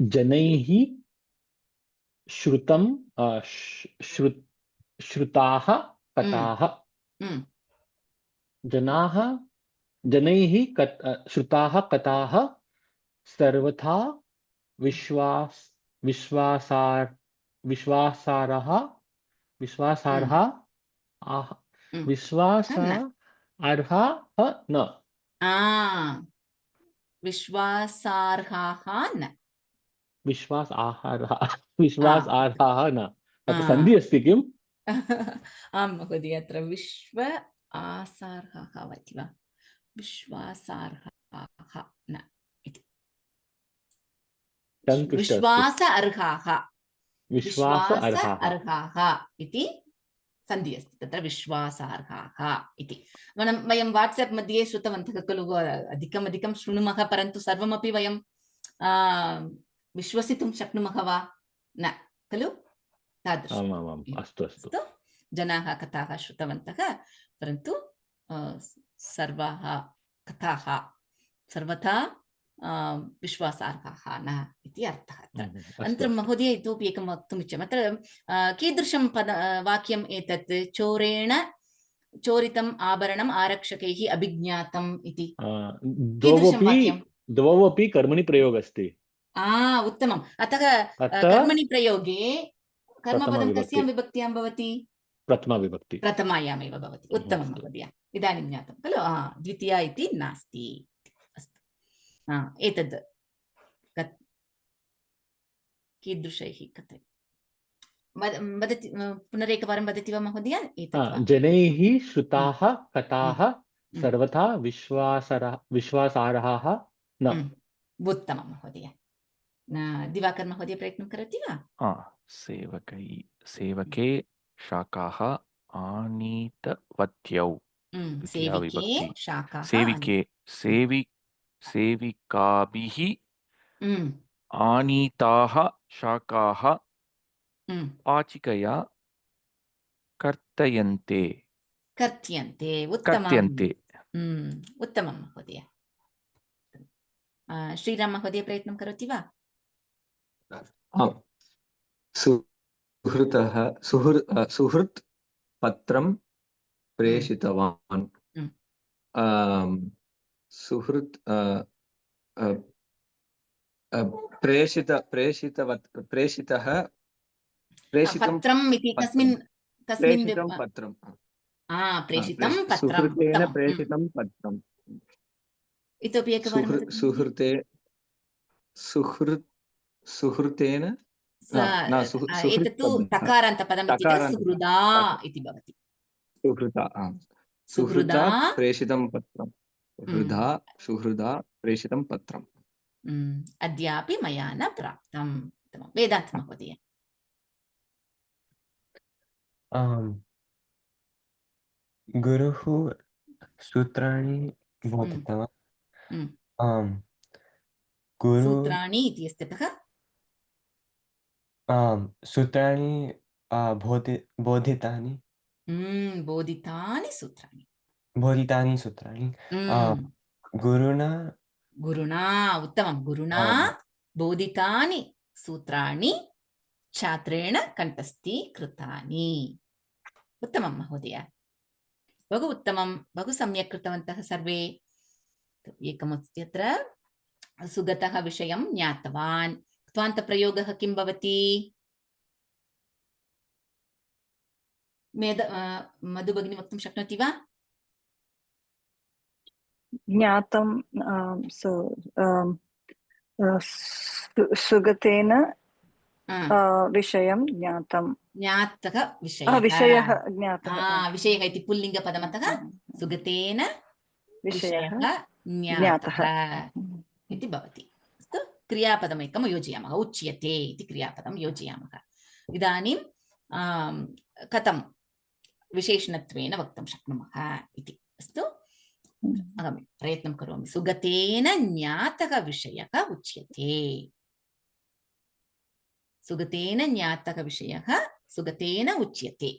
जनैः श्रुतं श्रुताः कथाः। जनैः श्रुताः कथाः सर्वथा विश्वासार्हः न। विश्वासार्हः न। अत्र सन्धि अस्ति किम्? आम् महोदय, अत्र विश्व आसार्हः भवति वा? विश्वासार्हः न इति। विश्वासार्हाः इति सन्धि अस्ति तत्र, विश्वासार्हाः इति। वयं वाट्साप् मध्ये श्रुतवन्तः खलु, अधिकम् शृणुमः, परन्तु सर्वमपि वयं विश्वसितुं शक्नुमः वा? न खलु? तादृशम्। अस्तु, जनाः कथाः श्रुतवन्तः, परन्तु सर्वाः कथाः सर्वथा विश्वासार्हाः न इति अर्थः। अनन्तरं महोदय इतोपि एकं वक्तुम् इच्छामि। अत्र कीदृशं वाक्यम् एतत्? चोरेण चोरितम् आभरणम् आरक्षकैः अभिज्ञातम् इति। द्वौ अपि कर्मणि प्रयोगः अस्ति। उत्तमम्। अतः कर्मणि प्रयोगे कर्मपदं कस्यां विभक्त्यां भवति? प्रथमाविभक्ति। प्रथमायामेव भवति। उत्तमं महोदय, इदानीं ज्ञातं खलु। द्वितीया इति नास्ति। अस्तु, एतद् कीदृशैः कथय वदति, पुनरेकवारं वदति वा महोदय? जनैः श्रुताः कथाः सर्वथा विश्वासार्हाः न। उत्तमं महोदय। दिवाकर महोदय प्रयत्नं करोति वा? सेवके शाकाः आनीतवत्यौ। सेविकाभिः आनीताः शाकाः पाचिकया कर्त्यन्ते। उत्तमं महोदय। श्रीराम महोदय प्रयत्नं करोति वा? सुहृत् पत्रं प्रेषितवान्। सुहृत् प्रेषितः पत्रम् इति कस्मिन् प्रेषितं पत्रं। सुहृतेन प्रेषितं पत्रम्। इतोपि एकवारं सुहृतेन एतत्तु तकारान्तपदम् इति सुहृदा इति भवति। सुहृदा प्रेषितं पत्रम्। सुहृदा प्रेषितं पत्रम्। अद्यापि मया न प्राप्तम्। वेदान्त महोदय। गुरुः सूत्राणि बोधितवान्। सूत्राणि इति अस्ति अतः सूत्राणि बोधितानि सूत्राणि गुरुणा उत्तमं। गुरुणा बोधितानि सूत्राणि छात्रेण कण्ठस्थीकृतानि। उत्तमं महोदय, बहु उत्तमं, बहु सम्यक् कृतवन्तः सर्वे। एकमस्ति अत्र, सुगतः विषयं ज्ञातवान्। क्त्वान्तप्रयोगः किं भवति? मधु भगिनी वक्तुं शक्नोति वा? ज्ञातं सुगतेन विषयं ज्ञातं ज्ञातः विषयः विषयः ज्ञातः विषयः इति पुल्लिङ्गपदमतः सुगतेन विषयः ज्ञातः इति भवति अस्तु क्रियापदमेकं योजयामः उच्यते इति क्रियापदं योजयामः इदानीं कथं विशेषणत्वेन वक्तुं शक्नुमः इति अस्तु अहं प्रयत्नं करोमि सुगतेन ज्ञातः विषयः उच्यते सुगतेन ज्ञातः विषयः सुगतेन उच्यते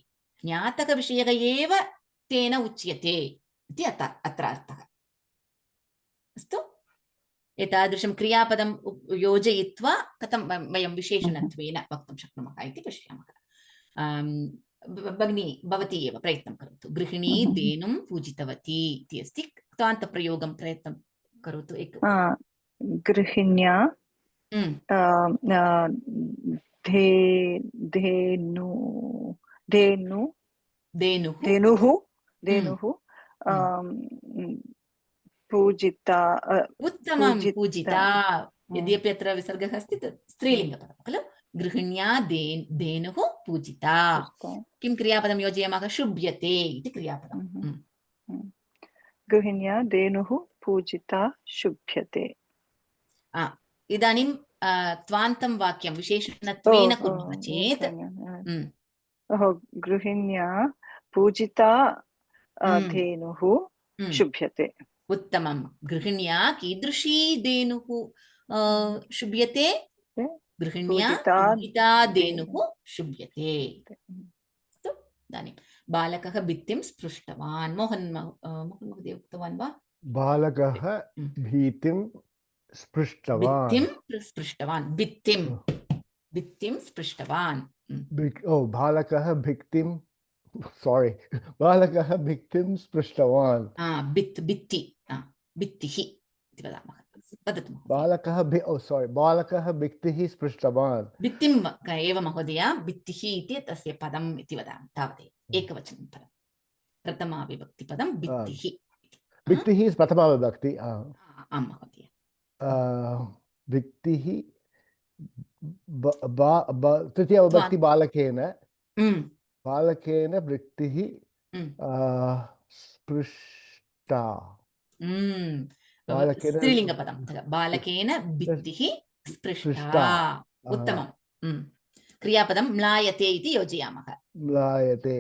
ज्ञातः विषयः एव तेन उच्यते इति अत्र अर्थः अस्तु एतादृशं क्रियापदं योजयित्वा कथं वयं विशेषणत्वेन वक्तुं शक्नुमः इति पश्यामः भगिनी भवती एव प्रयत्नं करोतु गृहिणी धेनुं पूजितवती इति अस्ति क्तान्तप्रयोगं प्रयत्नं करोतु गृहिण्या धेनुः पूजिता उत्तमं पूजिता यद्यपि अत्र विसर्गः अस्ति स्त्रीलिङ्गपदं खलु गृहिण्या धेनुः पूजिता किं क्रियापदं योजयामः शुभ्यते इति क्रियापदं गृहिण्या धेनुः पूजिता शुभ्यते इदानीं त्वान्तं वाक्यं विशेषणत्वेन कुर्मः चेत् गृहिण्या पूजिता धेनुः शुभ्यते उत्तमं गृहिण्या कीदृशी धेनुः शुभ्यते गृहिण्या पूजिता धेनुः शुभ्यते अस्तु इदानीं बालकः भित्तिं स्पृष्टवान् मोहन महोदय उक्तवान् वा बालकः भीतिं स्पृष्टवान् भित्तिं स्पृष्टवान् बालकः भित्तिं बालकः भित्तिं स्पृष्टवान् भित्तिः इति वदामः वदतु बालकः बालकः भित्तिः स्पृष्टवान् भित्तिं एव महोदय भित्तिः इति तस्य पदम् इति वदामि तावदेव एकवचनं पदं प्रथमाविभक्तिपदं भित्तिः भित्तिः प्रथमाविभक्ति आं महोदय भित्तिः तृतीयाविभक्ति बालकेन वृत्तिः स्पृष्टा स्त्रीलिङ्गपदं बालकेन भित्तिः स्पृष्टा उत्तमं क्रियापदं म्लायते इति योजयामः म्लायते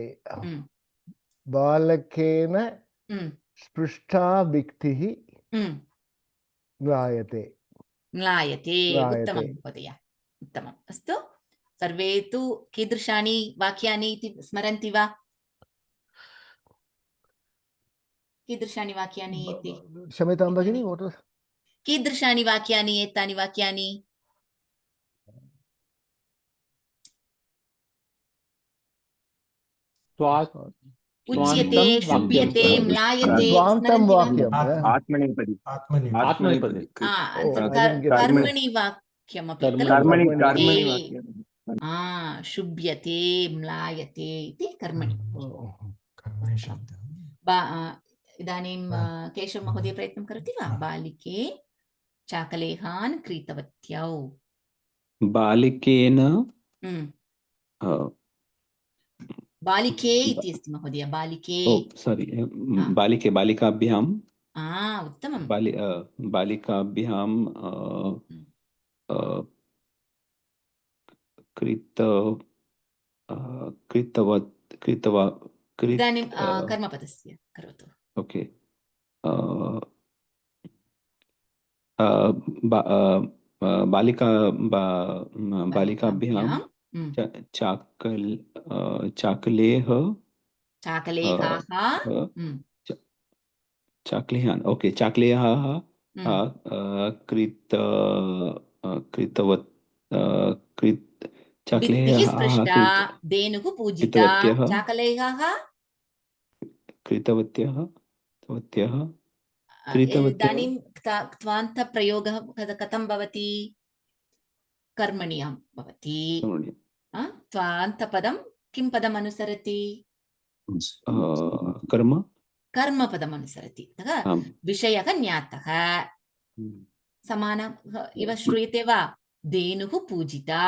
बालकेन स्पृष्टा भित्तिः म्लायते उत्तमं महोदय उत्तमम् अस्तु सर्वे तु कीदृशानि वाक्यानि इति स्मरन्ति वा कीदृशानि वाक्यानि इति क्षम्यतां भगिनी कीदृशानि वाक्यानि एतानि वाक्यानि उच्यते शुभ्यते म्लायते कर्मणि वाक्यमपि शुभ्यते म्लायते इति कर्मणि इदानीं केशव महोदय प्रयत्नं करोति वा बालिके चाकलेहान् क्रीतवत्यौ बालिकेन बालिके इति अस्ति महोदय बालिके बालिकाभ्यां उत्तमं बालिकाभ्यां इदानीं कर्मपदस्य करोतु ओके बालिकाभ्यां चाकलेहान् ओके चाकलेहाः धेनुः पूजिता चाकलेहाः कृतवत्यः इदानीं क्त्वान्तप्रयोगः कथं भवति कर्मण्यां भवति त्वान्तपदं किं पदम् अनुसरति कर्मपदम् अनुसरति विषयः ज्ञातः समानः इव श्रूयते वा धेनुः पूजिता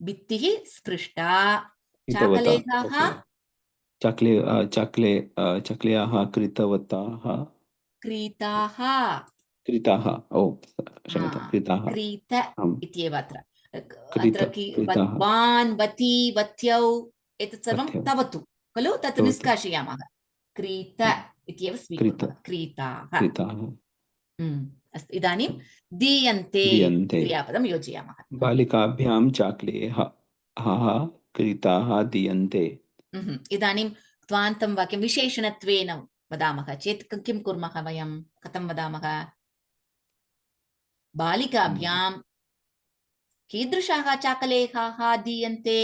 भित्तिः स्पृष्टा चाकलेहाः चक्लेयाः कृतवताः क्रीताः कृताः ओ क्षम्यतां कृताः क्रीत इत्येव अत्र कृताः वान् वति वत्यौ एतत् सर्वं तवतु खलु तत् तवतु निष्कासयामः क्रीत इत्येव स्वीकुर्मः क्रीताः अस्तु इदानीं दीयन्ते क्रियापदं योजयामः बालिकाभ्यां चाकलेहाः क्रीताः दीयन्ते इदानीं त्वान्तं वाक्यं विशेषणत्वेन वदामः चेत् किं कुर्मः वयं कथं वदामः बालिकाभ्यां कीदृशाः चाकलेहाः दीयन्ते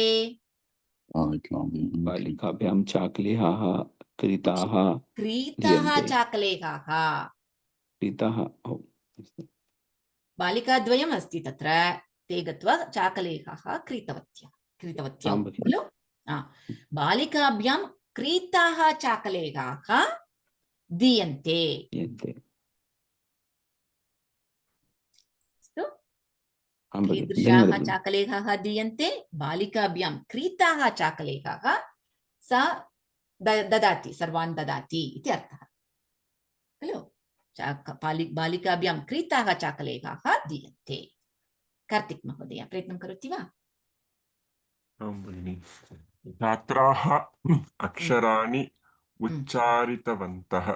बालिकाभ्यां चाकलेहाः क्रीताः क्रीताः चाकलेहाः क्रीताः बालिकाद्वयम् अस्ति तत्र ते गत्वा चाकलेहाः क्रीतवत्यौ खलु बालिकाभ्यां क्रीताः चाकलेहाः दीयन्ते कीदृशाः चाकलेहाः दीयन्ते बालिकाभ्यां क्रीताः चाकलेहाः सा ददाति सर्वान् ददाति इति अर्थः खलु बालिकाभ्यां क्रीताः चाकलेहाः दीयन्ते कार्तिक महोदय प्रयत्नं करोति वा आं भगिनि छात्राः अक्षराणि उच्चारितवन्तः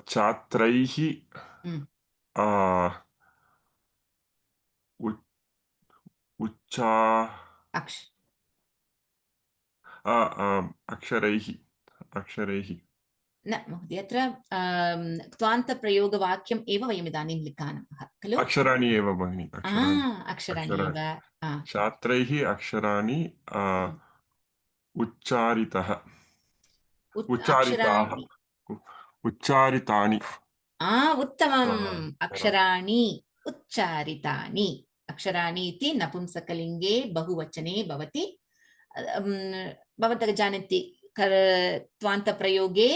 छात्रैः अक्षरैः न महोदय अत्र क्त्वान्तप्रयोगवाक्यम् एव वयम् इदानीं लिखामः खलु अक्षराणि एव भगिनि अक्षराणि एव छात्रैः अक्षराणि उच्चारितानि उत्तमम् अक्षराणि उच्चारितानि अक्षराणि इति नपुंसकलिङ्गे बहुवचने भवति भवन्तः जानन्ति त्वान्तप्रयोगे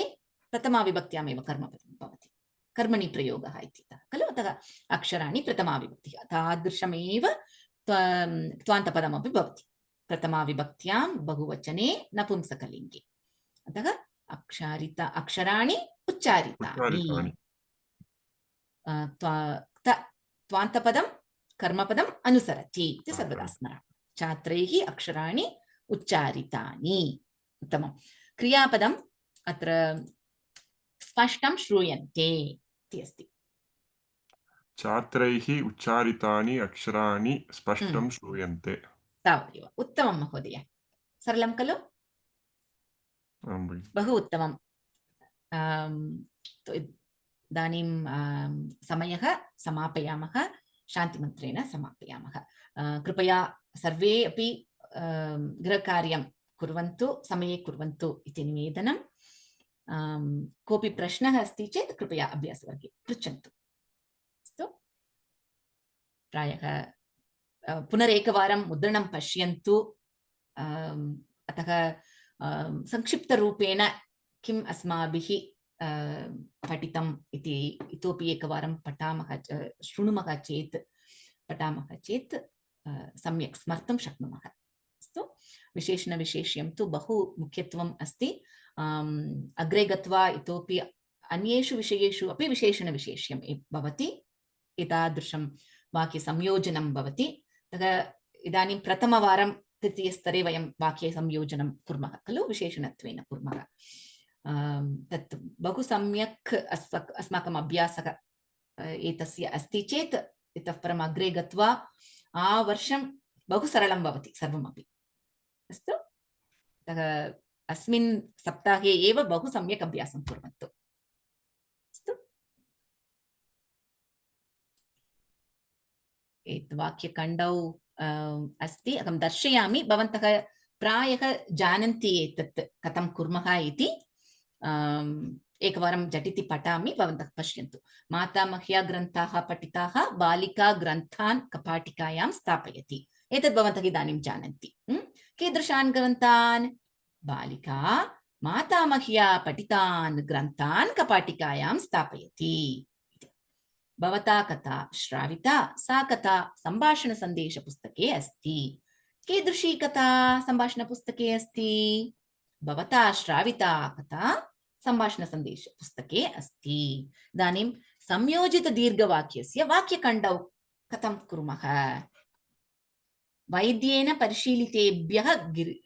प्रथमाविभक्त्यामेव कर्मपदं भवति कर्मणि प्रयोगः इति खलु अतः अक्षराणि प्रथमाविभक्तिः तादृशमेव त्वान्तपदमपि भवति प्रथमाविभक्त्यां बहुवचने नपुंसकलिङ्गे अतः अक्षराणि उच्चारितानि त्वान्तपदं कर्मपदम् अनुसरति इति सर्वदा स्मरामः छात्रैः अक्षराणि उच्चारितानि उत्तमं क्रियापदम् अत्र स्पष्टं श्रूयन्ते इति अस्ति छात्रैः उच्चारितानि अक्षराणि स्पष्टं श्रूयन्ते तावदेव उत्तमं महोदय सरलं खलु बहु उत्तमम् इदानीं समयः समापयामः शान्तिमन्त्रेण समापयामः कृपया सर्वे अपि गृहकार्यं कुर्वन्तु समये कुर्वन्तु इति निवेदनं कोऽपि प्रश्नः अस्ति चेत् कृपया अभ्यासवर्गे पृच्छन्तु अस्तु प्रायः पुनरेकवारं मुद्रणं पश्यन्तु अतः संक्षिप्तरूपेण किम् अस्माभिः पठितम् इति इतोपि एकवारं शृणुमः चेत् सम्यक् स्मर्तुं शक्नुमः अस्तु विशेषणविशेष्यं तु बहु मुख्यत्वम् अस्ति अग्रे गत्वा इतोपि अन्येषु विषयेषु अपि विशेषणविशेष्यं भवति एतादृशं वाक्यसंयोजनं भवति तदा इदानीं प्रथमवारं तृतीयस्तरे वयं वाक्यसंयोजनं कुर्मः खलु विशेषणत्वेन कुर्मः तत् बहु सम्यक् अस्माकम् अभ्यासः एतस्य अस्ति चेत् इतः परम् अग्रे गत्वा आवर्षं बहु सरलं भवति सर्वमपि अस्तु अस्मिन् सप्ताहे एव बहु सम्यक् अभ्यासं कुर्वन्तु अस्तु एतत् वाक्यखण्डौ अस्ति अहं दर्शयामि भवन्तः प्रायः जानन्ति एतत् कथं कुर्मः इति एकवारं झटिति पठामि भवन्तः पश्यन्तु मातामह्या ग्रन्थाः पठिताः बालिका ग्रन्थान् कपाटिकायां स्थापयति एतत् भवन्तः इदानीं जानन्ति कीदृशान् ग्रन्थान् बालिका मातामह्या पठितान् ग्रन्थान् कपाटिकायां स्थापयति भवता कथा श्राविता सा कथा सम्भाषणसन्देशपुस्तके अस्ति। कीदृशी कथा सम्भाषणपुस्तके अस्ति? भवता श्राविता कथा सम्भाषणसन्देशपुस्तके अस्ति। इदानीं संयोजितदीर्घवाक्यस्य वाक्यखण्डौ कथं कुर्मः? वैद्येन परिशीलितेभ्यः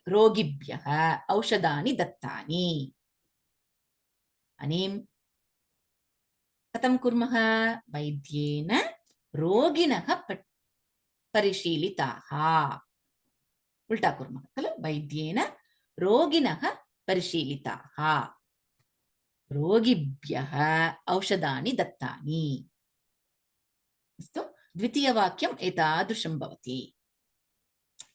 रोगिभ्यः औषधानि दत्तानि। अनें कथं कुर्मः? वैद्येन रोगिणः परिशीलिताः। उल्टा कुर्मः खलु? वैद्येन रोगिणः परिशीलिताः, रोगिभ्यः औषधानि दत्तानि। अस्तु, द्वितीयवाक्यम् एतादृशं भवति।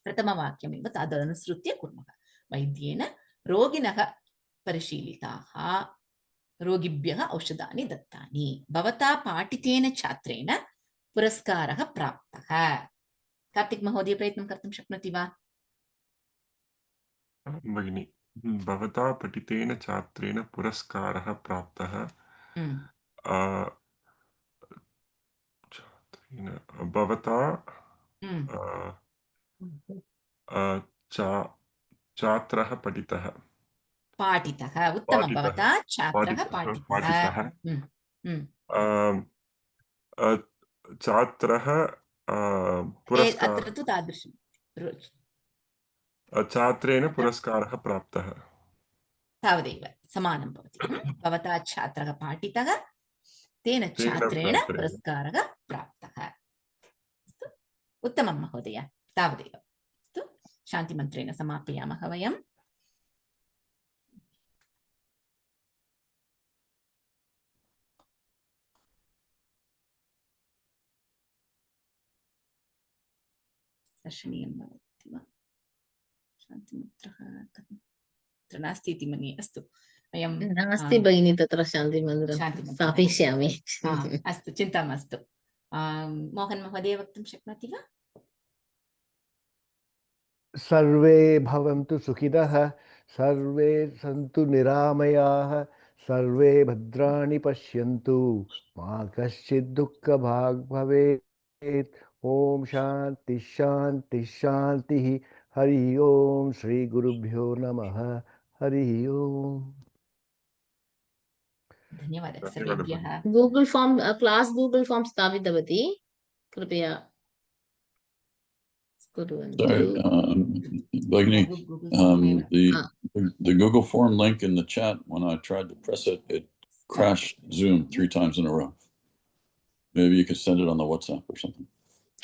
प्रथमवाक्यमेव तदनुसृत्य कुर्मः। वैद्येन रोगिणः परिशीलिताः, रोगिभ्यः औषधानि दत्तानि। भवता पाठितेन छात्रेण पुरस्कारः प्राप्तः। कार्तिक महोदय प्रयत्नं कर्तुं शक्नोति वा? भगिनी, भवता पठितेन छात्रेण पुरस्कारः प्राप्तः। भवता छात्रः पठितः। पाठितः, उत्तमं। भवता छात्रः पाठितः। छात्रः अत्र तु तादृशं छात्रेण पुरस्कारः प्राप्तः। तावदेव समानं भवति। भवता छात्रः पाठितः, तेन छात्रेण पुरस्कारः प्राप्तः। अस्तु, उत्तमं महोदय, तावदेव। अस्तु, शान्तिमन्त्रेण समापयामः वयम्। दर्शनीयं भवति वा? शान्तिमन्त्रः तत्र नास्ति इति मन्ये। अस्तु, वयं नास्ति भगिनी तत्र शान्तिमन्त्रं स्थापयिष्यामि। अस्तु, चिन्ता मास्तु। मोहन महोदय वक्तुं शक्नोति वा? सर्वे भवन्तु सुखिनः, सर्वे सन्तु निरामयाः, सर्वे भद्राणि पश्यन्तु, मा कश्चित् दुःखभाग् भवेत्। ओम शांति शांति शांति। हरि ओम। श्री गुरुभ्यो नमः। हरि ओम। धन्यवादः सर्वेभ्यः। Google form class Google form स्थापितवती, कृपया Sorry, Bhagini, the Google form link in the chat, when I tried to press it, it crashed Zoom 3 times in a row. Maybe you could send it on the WhatsApp or something.